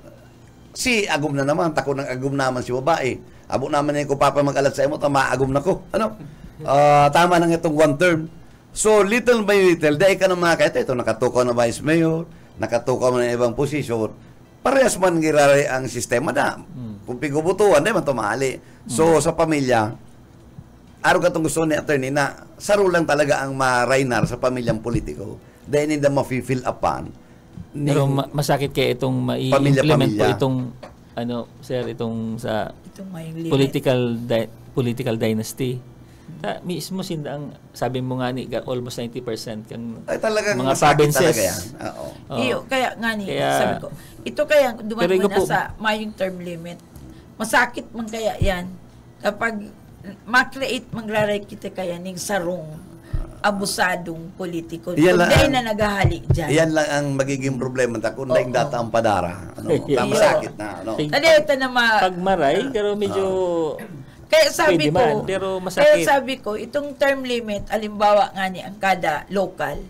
Speaker 3: si Agum na naman, tako ng Agum naman si babae. Abo naman niya ko papa mag-alat sa imo, maagum na ko. Tama nang itong 1 term. So, little by little, dahil ka na mga kahit ito, nakatukaw na vice mayor, nakatukaw na ibang posisyon, parehas man girari ang sistema na. Kung pigubutuan, di man tumali. So, sa pamilya, araw katong gusto ni attorney na saro lang talaga ang marainar sa pamilyang politiko. Dahil hindi ma-fill upan.
Speaker 4: Pero masakit kaya itong mai-implement po itong itong sa political dynasty. Mismo sindang sabi mo nga ni almost 90% kang mga provinces.
Speaker 5: Kaya nga ni sabi ko. Ito kaya dumating na sa mayong term limit. Masakit man kaya yan kapag ma-create mangraray kita kaya ning sarong abusadong politiko. Kung dahil na naghahali dyan.
Speaker 3: Yan lang ang magiging problema. Kung dahil data ang padara. Masakit na.
Speaker 4: Pagmaray, pero medyo
Speaker 5: kaya sabi ko,
Speaker 4: pero masakit.
Speaker 5: Kaya sabi ko, itong term limit, alimbawa nga ni ang kada local,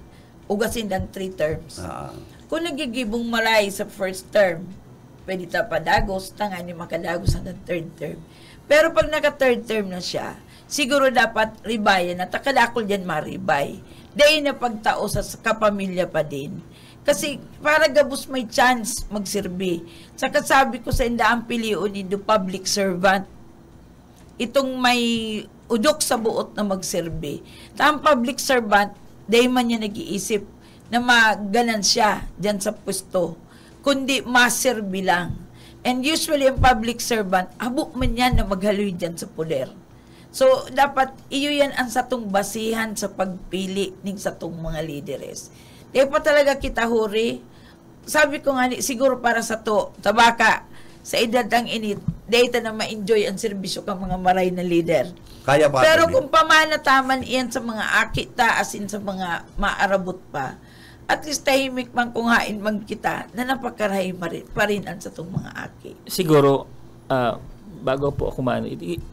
Speaker 5: ugasin ng 3 terms. Kung nagigibong maray sa first term, pwede ta padagos, tanga ni makadagos hanggang 3rd term. Pero pag naka-3rd term na siya, siguro dapat ribayan na takadakol dyan maribay. Dahil na pagtao sa kapamilya pa din. Kasi para gabos may chance magsirbi. Saka sabi ko sa indaang piliun do public servant. Itong may udok sa buot na magsirbi. Ang public servant, dahil man niya nag-iisip na maganan siya dyan sa pwesto. Kundi masirbi lang. And usually ang public servant, habok man yan na maghaloy dyan sa poder. So, dapat iyo yan ang satong basihan sa pagpili ng satong mga lideres. Di pa talaga kita huri. Sabi ko nga, siguro para sa to, tabaka, sa edad ang init, data na ma-enjoy ang serbisyo ng mga maray na leader.
Speaker 3: Kaya pa.
Speaker 5: Pero kung pamanataman iyan sa mga akita, asin sa mga maarabot pa, at least tahimik man kung hain man kita, na napakarahay pa rin ang satong mga aki.
Speaker 4: Siguro, bago po ako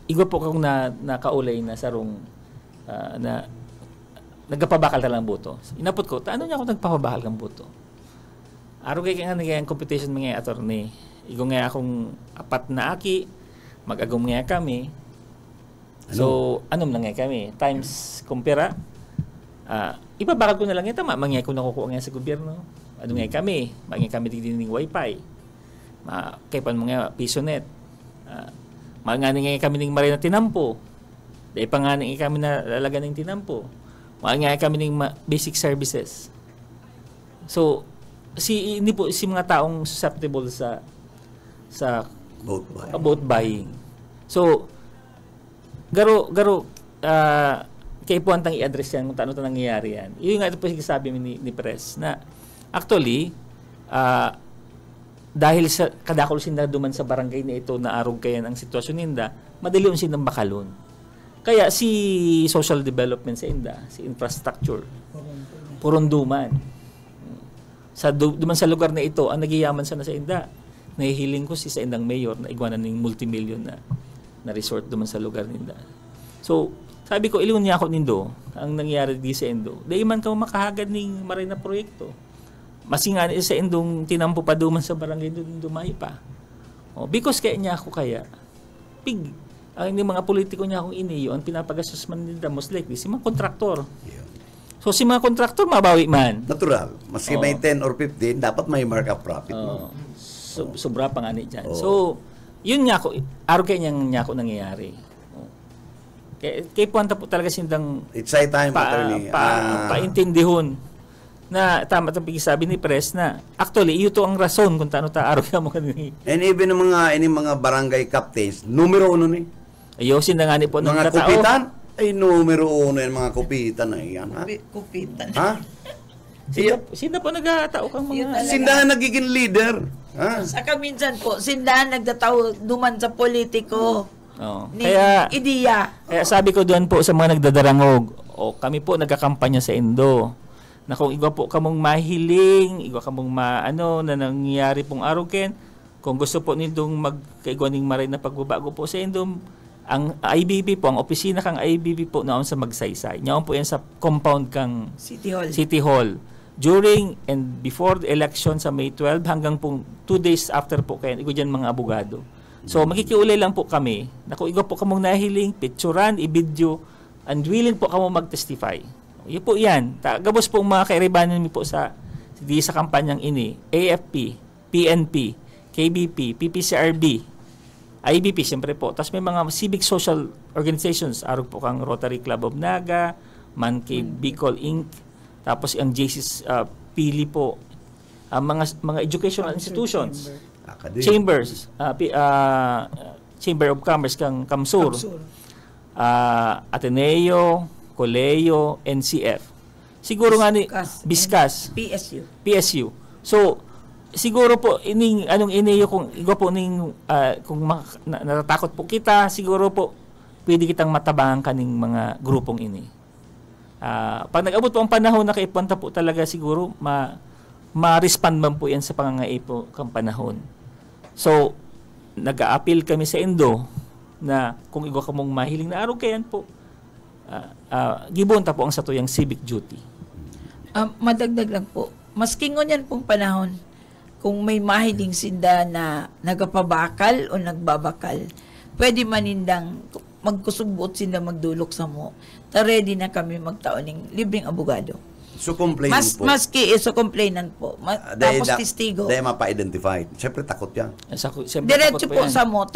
Speaker 4: igo po akong nakaulay na sarong na nagpapabakal ka lang buto. Inapot ko, ano niya ako nagpapabakal kang buto? Araw kaya nga nagayang competition mga attorney. Igo nga akong 4 na aki, mag-agom nga kami. So, anom lang nga kami. Times kumpira, ipabakal ko na lang ito, mangya ko nakukuha nga sa gobyerno. Ano nga kami? Mangya kami din ng wifi. Kaya pa mga piso net. Mga nga kami ng maray na tinampo. Dahil pa nga kami na lalaga ng tinampo. Mga nga kami ng basic services. So, si mga taong susceptible sa vote buying. So, garo kay puwantang i-address yan kung ano nangyayari yan. Yun nga ito po sabi ni Press na actually, dahil sa kadakol sinda duman sa barangay na ito na arog kayan ang sitwasyon ninda, madali yung sindang bakalon. Kaya si social development sa inda, si infrastructure, purunduman. Duman sa lugar na ito, ang nagiyaman sana sa inda, nahihiling ko sa indang mayor na igwanan ng multimillion na resort duman sa lugar ninda. So, sabi ko, iluon niya ako nindo, ang nangyayari di sa Indo. Dahil man ka makahagad ng maray na proyekto. Masingan sa Indong tinampo pa duman sa barangay dumay pa. Because kaya niya ako ang mga politiko niya akong iniyo, ang pinapagastos man nila most likely, si mga kontraktor. So, si mga kontraktor, mabawi man.
Speaker 3: Natural. Maski may 10 or 15, dapat may markup profit.
Speaker 4: Sobra pa nga dyan. So, yun niya ako, araw kaya niya ako nangyayari. Kaya puwanta po talaga sindang
Speaker 3: it's high time, attorney.
Speaker 4: Paintindihon na tama itong sabi ni Press na actually, ito ang rason kung taano araw ka mo kanini.
Speaker 3: And even mga barangay captains, numero 1 ni.
Speaker 4: Ayosin na nga ni po ng
Speaker 3: mga
Speaker 4: katao.
Speaker 3: kupitan, Ay, numero uno yan, mga kupitan na yan, ha?
Speaker 5: Kupitan.
Speaker 3: Ha?
Speaker 4: Sino po naghatao kang mga...
Speaker 3: Sindahan nagiging leader. Ha?
Speaker 5: Saka minsan po, sindahan nagdataw duman sa politiko.
Speaker 4: Oh.
Speaker 5: Ni
Speaker 4: Kaya
Speaker 5: ideya.
Speaker 4: sabi ko doon po sa mga nagdadarangog, kami po nagkakampanya sa Indo. Na kung igwa po kamong mahiling, igwa kamong na nangyayari pong aruken, kung gusto po nindong magkaigwa ning maray na pagbabago po sa Indo, ang IBP po, ang opisina kang IBP po naon sa Magsaysay. Naon po yan sa compound kang City Hall. During and before the election sa May 12 hanggang pong 2 days after po kayo, igwa dyan mga abogado. So makikiulay lang po kami na kung igwa po kamong nahiling, picturean, i-video, and willing po kamo mag-testify. Yun po yan. Gabos po mga kairibanan po sa kampanyang ini, AFP, PNP, KBP, PPCRB, IBP, siyempre po. Tapos may mga civic social organizations, arog po kang Rotary Club of Naga, Man Cave Bicol Inc., tapos ang JC's Pili po, mga educational institutions, chambers, Chamber of Commerce kang Kamsur, Ateneo, Colegio, NCF. Siguro nga ni Biskas, PSU. So siguro po anong ineyo kung igwa po kung natatakot po kita, siguro po pwede kitang matabangan kaning mga grupong ini. Pag nag-abot po ang panahon na kaipunta po talaga siguro ma-respond man po yan sa pangangaipo po kang panahon. So nag-a-appeal kami sa Indo na kung igwa ka mong mahiling na araw kayan po gibunta po ang satuyang civic duty.
Speaker 5: Madagdag lang po, maski ngunyan pong panahon kung may mahiling sinda na nagapabakal o nagbabakal, pwede manindang magkusubot sinda magdulok sa mo. Ready na kami magtaon ng libreng abogado.
Speaker 3: So complain po.
Speaker 5: Maski so complainan po. Tapos testigo.
Speaker 3: Dahil mapa-identify. Siyempre takot yan.
Speaker 5: Diretso po sa mo.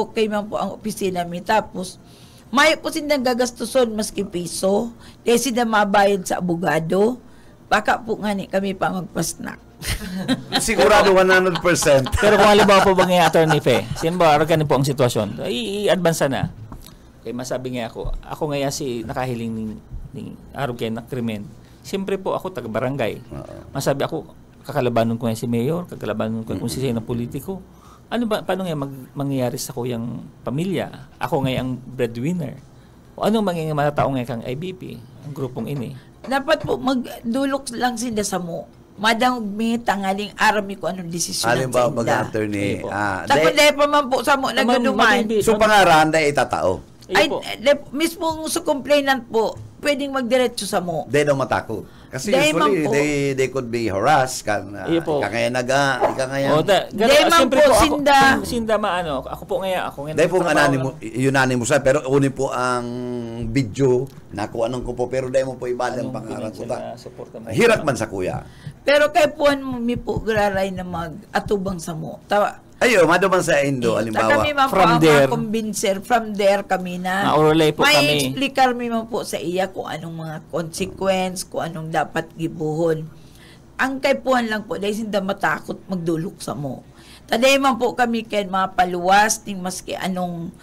Speaker 5: Okay man po ang opisina mi. Tapos may po sindang gagastuson maski piso. Dahil sila mabayad sa abogado. Baka po nga ni kami pa magpa-snack.
Speaker 3: Sigurado 100%.
Speaker 4: Pero kung halimbawa po ba nga Attorney Fe, simba, aragan po ang sitwasyon, i-advance na. Kaya masabi nga ako nga si nakahiling ng araw kayo na krimen. Siyempre po ako taga-barangay. Masabi ako, kakalabanon ko nga si Mayor, kakalabanon ko kung sisay na politiko. Ano ba, paano nga mangyayari sa kuyang pamilya? Ako nga ang breadwinner. O anong mangyayari matatao nga kang IBP, ang grupong ini?
Speaker 5: Dapat po magdulok lang sila sa mo. Madang may tangaling arami ko anong desisyon sa
Speaker 3: Halimbawa
Speaker 5: inda.
Speaker 3: pag-attorney.
Speaker 5: Tapos dahil pa man po sa mo nagaduman.
Speaker 3: So pangaran dahil itatao.
Speaker 5: Ay, mismo sa complainant po, pwedeng magdiretso sa mo.
Speaker 3: They don't matakot. Kasi
Speaker 5: Dahil
Speaker 3: usually, they could be harassed. Ikangaya
Speaker 5: Dahil man po,
Speaker 4: sinda maano. Ako po nga.
Speaker 3: Dahil po unanimous pero unin po ang video na kung anong ko po. Pero dahil mo po ibalang pangaran ko. Hirak man sa kuya.
Speaker 5: Pero kay puan mo mi po graray na mag-atubang sa mo.
Speaker 3: Ayo, maduman sa Indo, halimbawa.
Speaker 5: Kami man
Speaker 4: from
Speaker 5: po
Speaker 4: there,
Speaker 5: from there kami na.
Speaker 4: Maurulay po kami.
Speaker 5: May explicar mi man po sa iya kung anong mga consequence, kung anong dapat gibuhon. Ang kay puan lang po, dahil sinda matakot magdulok sa mo. Taday man po kami kay mapaluwas, ting maski anong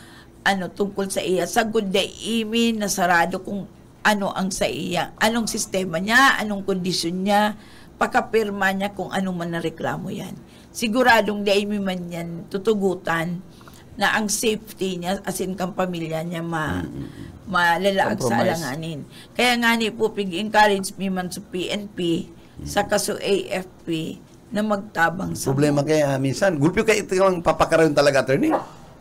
Speaker 5: tungkol sa iya. Sagod day imin, nasarado kung ano ang sa iya. Anong sistema niya, anong kondisyon niya, pakapirma niya kung ano man na reklamo yan. Siguradong dahil mi man yan tutugutan na ang safety niya, asin kang pamilya niya malalaag sa alanganin. Kaya nga ni po, pig-encourage mi man sa PNP, sa kaso AFP, na magtabang sa
Speaker 3: problema kaya minsan, gulpyo kayo ito yung papakaroon talaga, attorney.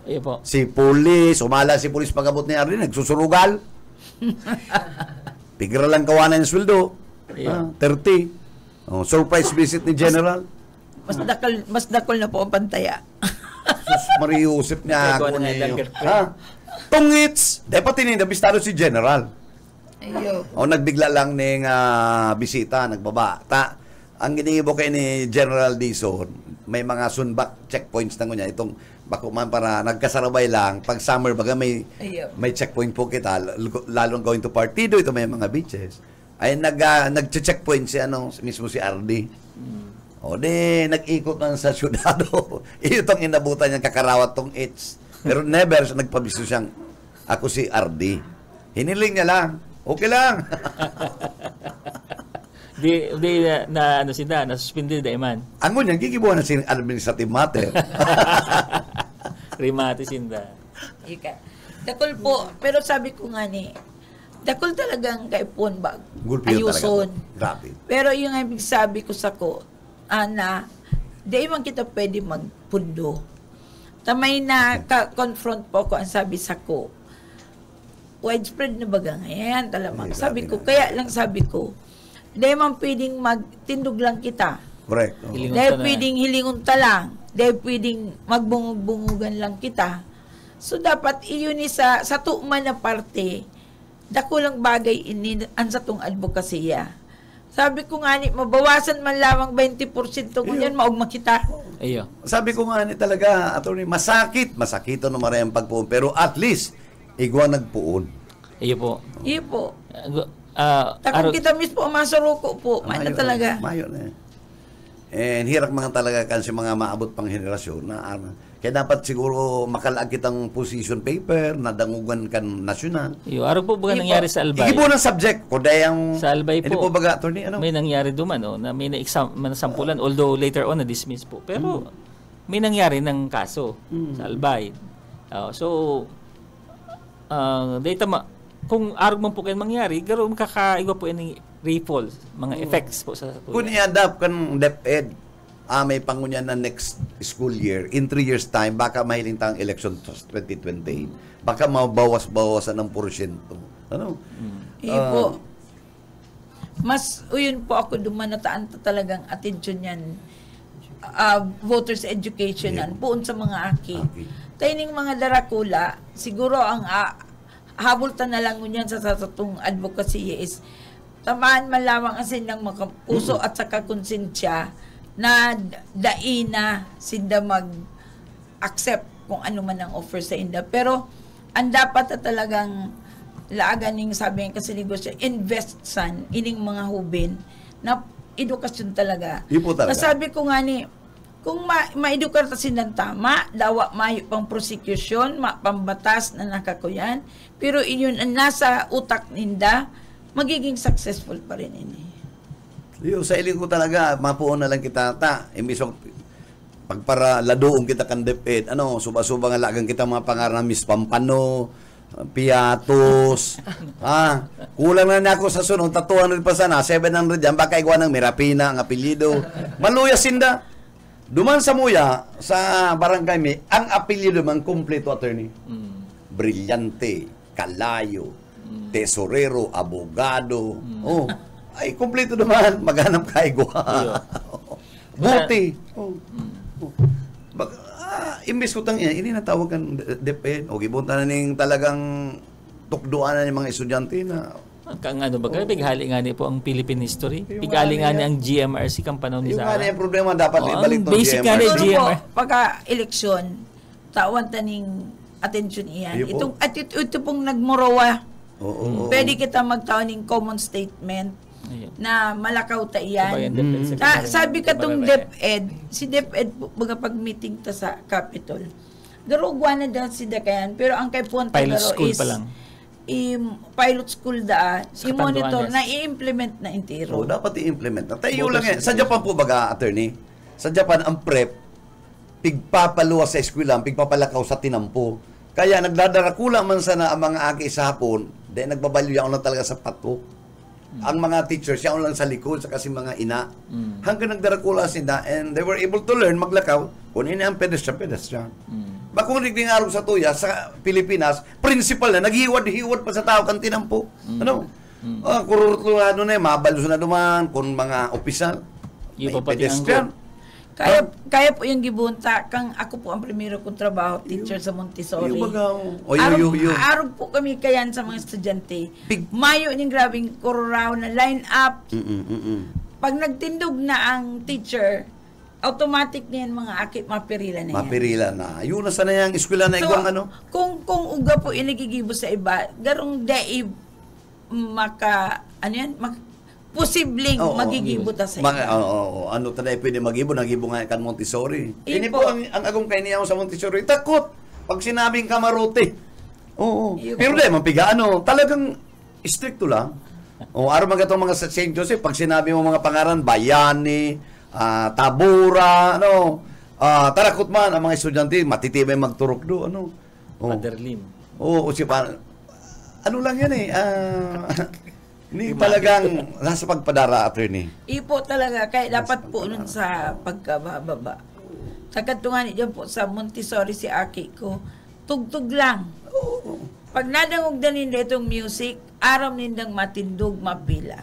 Speaker 4: Iyo po.
Speaker 3: Si police, umala si police pag-abot ni Arlene, nagsusurugal. Pigira lang kawanan yung sweldo. 30. Surprise visit ni General.
Speaker 5: Mas dakol na po ang pantaya.
Speaker 3: Sus, mariusip niya ako niyo. Tungits! Dapat tinindabistado si General.
Speaker 5: Ayo.
Speaker 3: Nagbigla lang ng bisita, nagbaba. Ang giniibo kay ni General Dizon, may mga sunback checkpoints na niya. Itong bako man para nagkasarabay lang. Pag summer, baga may checkpoint po kita, lalong going to partido, ito may mga beaches. Ay nag-checkpoint mismo si RD. Nag-ikot man sa syudado. Itong inabutan niyang kakarawat tong Pero never nagpabisto siyang, ako si RD. Hiniling niya lang. Okay lang.
Speaker 4: Di na ano sila, na suspended da man.
Speaker 3: Angon yan, gigibuhan na sin administrative matter.
Speaker 4: Rimati sinda.
Speaker 5: Ika. Dakol po, pero sabi ko nga ni, dakol talagang kaipon ba?
Speaker 3: Gulpiyon
Speaker 5: Ayuson.
Speaker 3: talaga. Grabe.
Speaker 5: Pero yung ibig sabi ko sa ko, na di man kita pwede magpundo. Tamay na confront po ko ang sabi sa ko. Widespread na baga ngayon, talamang.
Speaker 3: Ay,
Speaker 5: Sabi
Speaker 3: grabe
Speaker 5: ko,
Speaker 3: na.
Speaker 5: kaya lang sabi ko, di man pwedeng magtindog lang kita.
Speaker 3: Correct. Oo.
Speaker 4: Hilingon
Speaker 5: Dahil
Speaker 4: ta na.
Speaker 5: pwedeng hilingunta lang. Dahil pwedeng magbungog-bungugan lang kita. So, dapat iyon sa tuman na parte, dakulang bagay ini ang sa tong advokasya. Sabi ko nga ni, mabawasan man lamang 20% ngunyan, maugma kita.
Speaker 4: Ayo.
Speaker 3: Sabi ko nga ni talaga, attorney, masakito na marayang pagpuon, pero at least, igwa nagpuon.
Speaker 4: Ayo po.
Speaker 5: Iyo po.
Speaker 4: Araw,
Speaker 5: Takong kita mismo ang masuruko po. Mana talaga.
Speaker 3: Mayo na. And hirak mga talaga kasi mga maabot pang henerasyon na kaya dapat siguro makalaag kitang position paper na dangugan kan nasyonal.
Speaker 4: iyo, araw po ba
Speaker 5: Iyo
Speaker 4: nangyari
Speaker 5: po.
Speaker 4: sa Albay?
Speaker 3: Igibo ng subject ko dahil
Speaker 4: Sa Albay
Speaker 3: hindi
Speaker 4: po.
Speaker 3: po baga attorney ano?
Speaker 4: May nangyari duman, na may nasampulan, although later on na-dismiss po. Pero may nangyari ng kaso sa Albay. So, data kung argument po kayo mangyari, garo kakaiwa po yung ripple, mga effects po sa
Speaker 3: Kung i-adapt kan DepEd, may pangunyan na next school year, in 3 years time, baka mahiling tang election 2028. Baka mabawas-bawasan ng porsyento. Ano?
Speaker 5: Iyo po. Mas, uyun po ako dumanataan talagang atensyon yan. Voters education yan. Puon sa mga aki.
Speaker 3: Okay.
Speaker 5: Taining mga darakula, siguro ang habultan na lang ngunyan sa satong advocacy is tamaan man lamang ang silang makapuso at saka konsensya na daina sinda mag-accept kung ano man ang offer sa inda. Pero ang dapat na talagang laagan ning sabi ng kasi negosyo, invest san ining mga hubin na edukasyon talaga.
Speaker 3: Yun po talaga.
Speaker 5: Nasabi ko nga ni, kung ma-edukar ta sinang tama, dawa mayo pang prosecution, pambatas na nakakuyan, pero iyon ang nasa utak ninda, magiging successful pa rin ini.
Speaker 3: Yo, sa iling ko talaga, mapuon na lang kita ta. Imbis pagpara ladoong kita kan DepEd, suba-suba nga lagang kita mga pangaran na Miss Pampano, Piatos. Kulang na niya ako sa sunod, 200 pa sana, 700 yan, baka igwa ng Mirapina, ang apelyido. Maluya sinda. Duman sa muya, sa barangay mi, ang apelyido man kumpleto, attorney. Brilyante, Kalayo, Tesorero, Abogado. Ay, kumpleto naman. Maghanap ka igwa. Buti. Imbis ko tang ini natawag kan DepEd. O gibunta na ning talagang tukduan na ng mga estudyante na
Speaker 4: kang ano ba kayo, pighali nga ni po ang Philippine history. Pighali nga ni ang GMRC kang panahon ni
Speaker 3: yung nga
Speaker 4: Sara.
Speaker 3: yung problema dapat ibalik
Speaker 4: ang
Speaker 3: ng
Speaker 4: basic
Speaker 3: GMRC.
Speaker 4: nga ni
Speaker 5: Siguro
Speaker 4: GMR.
Speaker 5: po, pagka-eleksyon, tawan taning atensyon iyan.
Speaker 3: Iyo po.
Speaker 5: Ito pong nagmorowa.
Speaker 3: Oo.
Speaker 5: Pwede kita magtawag ng common statement
Speaker 4: Ayun.
Speaker 5: na malakaw ta
Speaker 4: Kabayan
Speaker 5: iyan.
Speaker 4: DepEd Secretary.
Speaker 5: Sabi ka tong
Speaker 4: Barangay.
Speaker 5: DepEd, si DepEd baga pag meeting ta sa Capitol. Garugwa na daw si Dakayan, pero ang kay Punta
Speaker 4: Pilot
Speaker 5: Garo
Speaker 4: school
Speaker 5: is
Speaker 4: pa lang.
Speaker 5: pilot school daan,
Speaker 4: Sa
Speaker 5: i-monitor
Speaker 4: Catanduanes.
Speaker 5: na i-implement na intero.
Speaker 3: So, dapat i-implement. Tayo
Speaker 4: Voters
Speaker 3: lang yan. Sa Japan po baga, attorney, sa Japan, ang PrEP, pigpapaluwas sa eskwela, pigpapalakaw sa tinampo. Kaya nagdadarakula man sana ang mga aki sa hapon, dahil nagbabalyo yan lang talaga sa patok. Ang mga teachers, yan lang sa likod, sa kasi mga ina. Hanggang nagdarakula sila, and they were able to learn maglakaw kung ini ang pedestrian. Ba kung nagdingarong sa tuya, sa Pilipinas, principal na, naghiwad-hiwad pa sa tao kan tinampo. Kururutulado na mabalos na duman, kung mga opisyal,
Speaker 4: Yung
Speaker 3: may
Speaker 4: pa pati
Speaker 3: pedestrian.
Speaker 5: Kaya po yung gibunta, kang ako po ang primero kong trabaho, teacher sa Montessori.
Speaker 3: Yung baga, yung.
Speaker 5: Araw po kami kayan sa mga estudyante.
Speaker 3: Big-
Speaker 5: Mayo yung grabing kururaw na line up.
Speaker 3: Mm.
Speaker 5: Pag nagtindog na ang teacher, automatic na yan mga akit, mapirila na yan.
Speaker 3: Mapirila na. Yun na sana yung eskwela na igwang ano.
Speaker 5: Kung uga po inagigibo sa iba, garong daib posibleng
Speaker 3: Oo,
Speaker 5: magigibo ta sa
Speaker 3: Mga,
Speaker 5: iba.
Speaker 3: ano talaga pwede mag-ibo, nag-ibo nga kan Montessori.
Speaker 5: Ibo.
Speaker 3: Ini po ang agong kay niya sa Montessori. Takot. Pag sinabing kamarote, Oo. Pero di, mapigaano. Talagang stricto lang. Araw mga itong mga sa St. Joseph, pag sinabi mo mga pangaran, Bayani, Tabura, tarakot man, ang mga estudyante, matitibay magturok do,
Speaker 4: Father Lim.
Speaker 3: Oo, ano lang yan hindi talagang nasa pagpadara, attorney.
Speaker 5: Ipo talaga, kaya dapat po nun sa pagkabababa. Tagatungan niyo po sa Montessori si Aki ko, tugtog lang. Pag nadangog na ninda itong music, aram nindang matindog, mapila.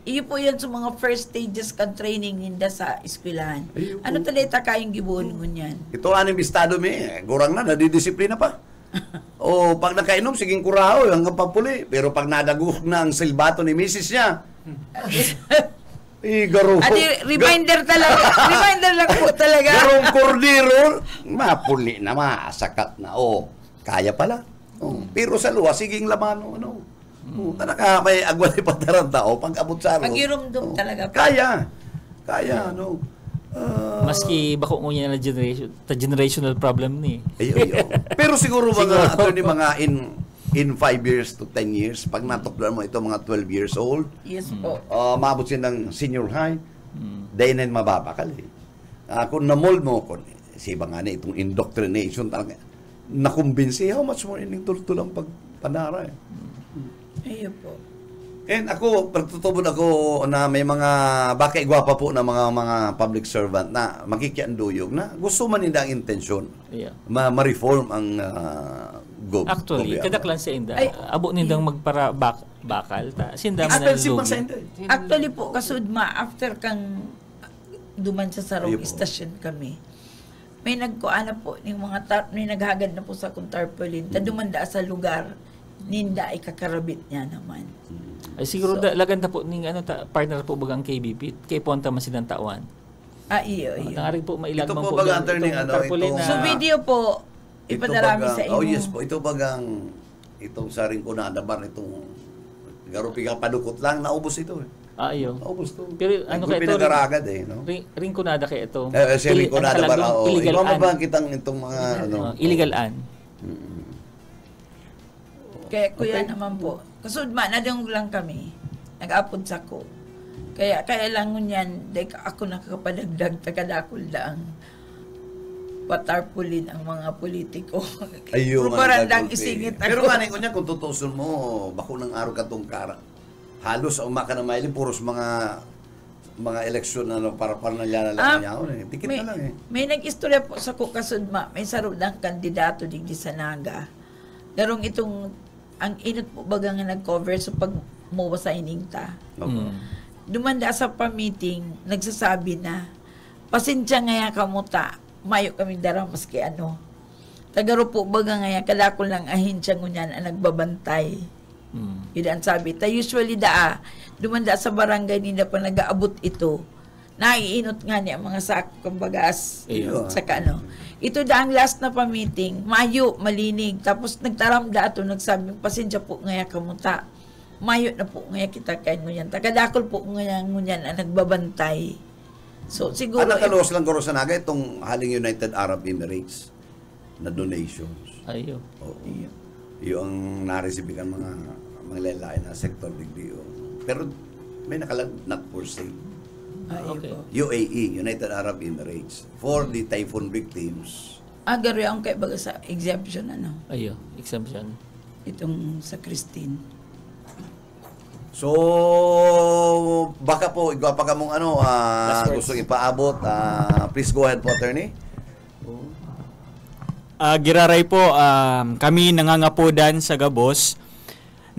Speaker 5: Iyo po yan sa mga first stages kan training ninda sa eskwelahan. Ano talita kayong gibuon mo yan?
Speaker 3: Ito aning bistado gurang na, nadidisiplina pa. O pag nakainom, siging kuraho, hanggang papuli. Pero pag nadaguk na ang silbato ni misis niya, garo.
Speaker 5: Reminder talaga. Reminder lang po talaga.
Speaker 3: Garong kordero, mapuli na, masakat na. Kaya pala. Pero sa luwa, siging lamano, Tanaka may agwali pataranta, pag abot sa
Speaker 5: pag-irumdum talaga.
Speaker 3: Kaya,
Speaker 4: Maski bako mo yan na generational problem ni.
Speaker 3: Pero siguro mga attorney, mga in 5 years to 10 years, pag natuklan mo ito mga 12 years old,
Speaker 5: yes po.
Speaker 3: maabot siya ng senior high, dahil na mababakal kung na-mold mo, si iba nga na itong indoctrination talaga, nakumbinsi, how much more ining tultulang pagpanara
Speaker 5: Ayun po.
Speaker 3: And ako, pagtutubod ako na may mga baka igwapa po na mga public servant na makikianduyog na gusto man nila ang intensyon ma-reform ang
Speaker 4: Actually, kadaklan sa inda. Abo nindang magpara bakal ta. Sinda man
Speaker 5: Actually po, kasudma, after kang duman sa sarong station kami, may nagkuana po, may naghagad na po sa kung tarpaulin, ta dumanda sa lugar, ninda ay kakarabit niya naman.
Speaker 4: Ay siguro lagan ta po ning partner po bagang KBP kay ponta man silang tawan.
Speaker 5: Iyo.
Speaker 4: Nangarig po mailag man
Speaker 3: po.
Speaker 4: Po
Speaker 3: bagang turning
Speaker 5: So video po ipadarami sa inyo.
Speaker 3: Yes po, ito bagang itong saring ko na bar itong garupi ka padukot lang naubos ito
Speaker 4: iyo.
Speaker 3: Naubos to.
Speaker 4: Pero ano kay ito?
Speaker 3: Pinagkaragad
Speaker 4: Ringkunada kay ito.
Speaker 3: Ringkunada ba? Ibang kitang itong mga
Speaker 4: illegal-an.
Speaker 5: Kaya kuya naman po. Kasudma, nadungog lang kami. Nag-apod sa ko. Kaya lang ngunyan, dahil ako nakakapadagdag, tagadakol daang patarpulin ang mga politiko.
Speaker 3: Ayun.
Speaker 5: Parandang isingit ako.
Speaker 3: Pero kanin ko niya, kung tutusun mo, bako ng araw katong kara. Halos ang maka na mailin, puros mga eleksyon na para nalala lang niya. Tikit na lang
Speaker 5: May nag-istorya po sa Kukasudma, may sarudang kandidato digdi sa Naga. Darong itong ang inot po baga nga nag-cover so pag muwa sa ininta. Dumanda sa pa-meeting, nagsasabi na, pasensya nga kamuta, mayo kami darang maski ano. Tagaro po baga nga kadakol lang ahinsya ngunyan ang nagbabantay. Yun ang sabi. Usually dumanda sa barangay nila pa nag-aabot ito, naiinot nga niya mga sako kang bagas. Saka ito ang last na pa-meeting, mayo, malinig. Tapos nagtaramda ato, nagsabi, pasensya po ngaya kamuta. Mayo na po ngaya kita kain ngunyan. Tagadakol po ngunyan ang nagbabantay. So, siguro...
Speaker 3: nakalos lang ko sa Naga itong haling United Arab Emirates na donations.
Speaker 4: Ayo.
Speaker 3: Yung naresibikan mga lalaki na sektor digdiyo. Pero may nakalag not for sale.
Speaker 4: Okay.
Speaker 3: UAE, United Arab Emirates, for the typhoon victims.
Speaker 5: Gari ang kay baga sa exemption
Speaker 4: Ayo, exemption.
Speaker 5: Itong sa Christine.
Speaker 3: So, baka po, igwapa ka mong gusto ipaabot. Please go ahead po, attorney.
Speaker 7: Giraray po, kami nangangapodan sa Gabos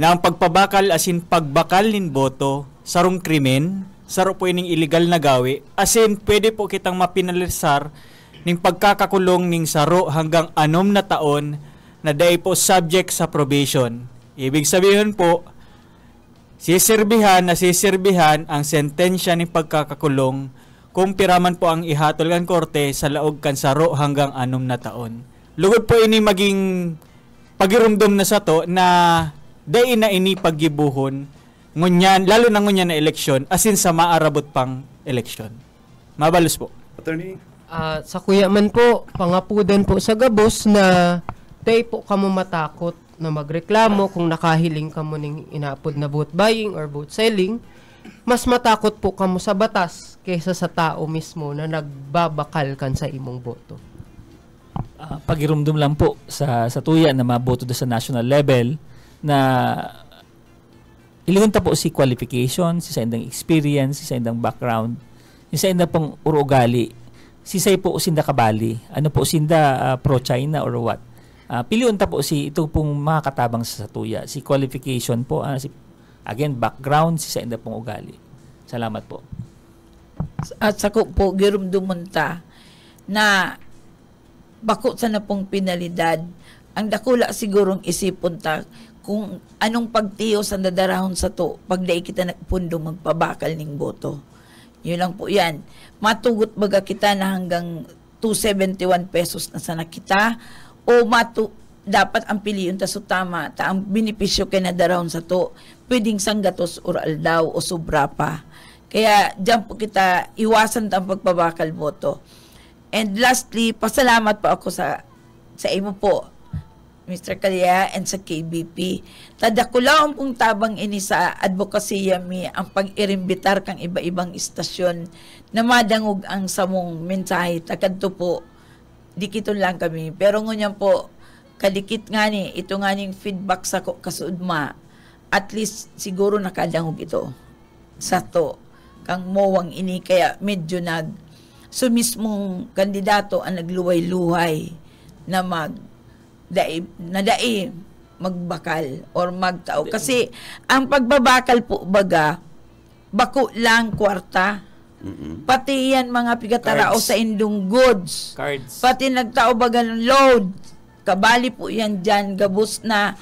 Speaker 7: na ang pagpabakal asin pagbakal nin boto sarong krimen, saro po ining illegal na gawi, asin pwede po kitang mapinalisar ning pagkakakulong ning saro hanggang 6 na taon na dahil po subject sa probation. Ibig sabihin po, sisirbihan ang sentensya ning pagkakakulong kung piraman po ang ihatol kan korte sa laog kan saro hanggang 6 na taon. Lugod po ini maging pagirumdum na sa to na dahil na ini paggibuhon ngunyan, lalo na ngunyan na eleksyon, asin sa maarabot pang eleksyon. Mabalos po.
Speaker 3: Attorney?
Speaker 6: Sa kuya man po, pangapudan po sa Gabos na Day po kamo matakot na magreklamo kung nakahiling kamo ning inaapod na vote buying or vote selling. Mas matakot po kamo sa batas kaysa sa tao mismo na nagbabakal kan sa imong boto.
Speaker 4: Pagirumdum lang po sa tuya na maboto do sa national level na ilingon ta po si qualification, si sa indang experience, si sa indang background, si sa indang pang urugali, si say po sinda kabali, ano po sinda pro-China or what. Piliun ta po si ito pong makakatabang sa tuya, si qualification po, si, again, background, si sa indang pong ugali. Salamat po.
Speaker 5: At sako po, girumdumon ta na bako sa na pong pinalidad, ang dakula sigurong isipon ta kung anong pagtiyo sa dadarahon sa to, pagdai kita nagpundo magpabakal ning boto. Yun lang po yan. Matugot baga kita na hanggang 271 pesos na sana kita, o dapat ang piliyon ta so tama, ta ang benepisyo kay nadarahon sa to, pwedeng sanggatos or aldaw o sobra pa. Kaya dyan po kita iwasan ta ang pagpabakal boto. And lastly, pasalamat po ako sa imo po, Mr. Calya, and sa KBP. Tadakulaon pong tabang ini sa advokasya mi ang pag-irimbitar kang iba-ibang istasyon na madangog ang samong mensahe. Takadto po, dikiton lang kami. Pero ngunyan po, kadikit nga ni, ito nga ning feedback sa kasudma, at least siguro nakadangog ito sa to. Kang mowang ini, kaya medyo so mismong kandidato ang nagluway-luhay na magbakal or magtao. Kasi ang pagbabakal po baga, bako lang kwarta. Pati yan mga pigatarao sa indong goods.
Speaker 4: Cards.
Speaker 5: Pati nagtao baga ng load. Kabali po yan dyan. Gabos na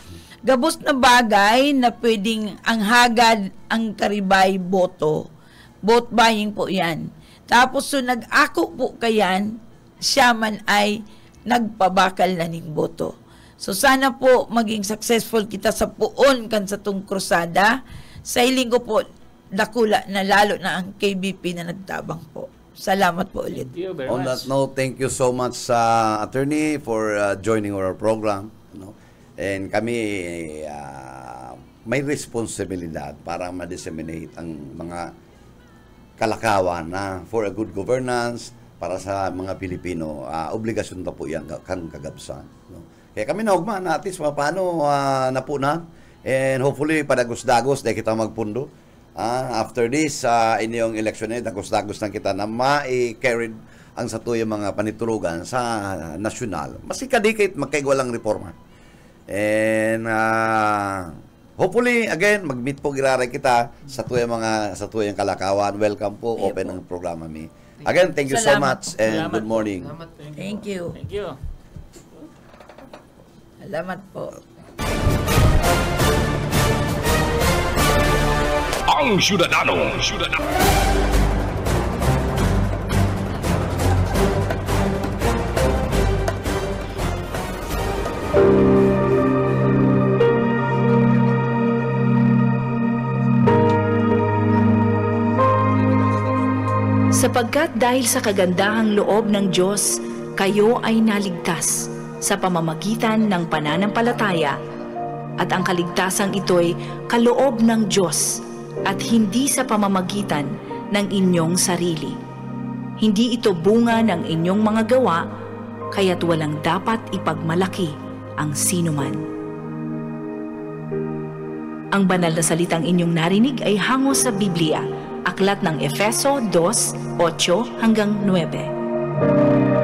Speaker 5: bagay na pwedeng ang hagad, ang karibay, boto. Vote buying po yan. Tapos so nag-ako po kayan, siya man ay nagpabakal na ning boto. So sana po maging successful kita sa puon kan sa tung krusada. Sa hiling ko po, dakula na lalo na ang KBP na nagtabang po. Salamat po ulit.
Speaker 4: Thank you very
Speaker 3: On
Speaker 4: much.
Speaker 3: that note, thank you so much, Attorney, for joining our program. And kami may responsibilidad para ma-disseminate ang mga kalakawan na for a good governance para sa mga Pilipino. Obligasyon na po yan kan kagabsan. Kaya kami naugma natin paano napuna. And hopefully, padagos-dagos dahil kita magpundo. After this, inyong election dagos-dagos na kita na ma-carried ang satuyang mga paniturugan sa nasyonal. Mas ikadikit magkaigwalang reforma. And hopefully, again, mag-meet po giraray kita sa tuyang kalakawan. Welcome po, open ang programa mi. Again, thank you so much and good morning.
Speaker 5: Thank you.
Speaker 4: Thank you.
Speaker 5: Salamat po.
Speaker 2: Ang Syudadano.
Speaker 8: Sapagkat dahil sa kagandahang loob ng Diyos, kayo ay naligtas sa pamamagitan ng pananampalataya, at ang kaligtasang ito'y kaloob ng Diyos at hindi sa pamamagitan ng inyong sarili. Hindi ito bunga ng inyong mga gawa, kaya't walang dapat ipagmalaki ang sinuman. Ang banal na salitang inyong narinig ay hango sa Biblia, Aklat ng Efeso 2:8-9.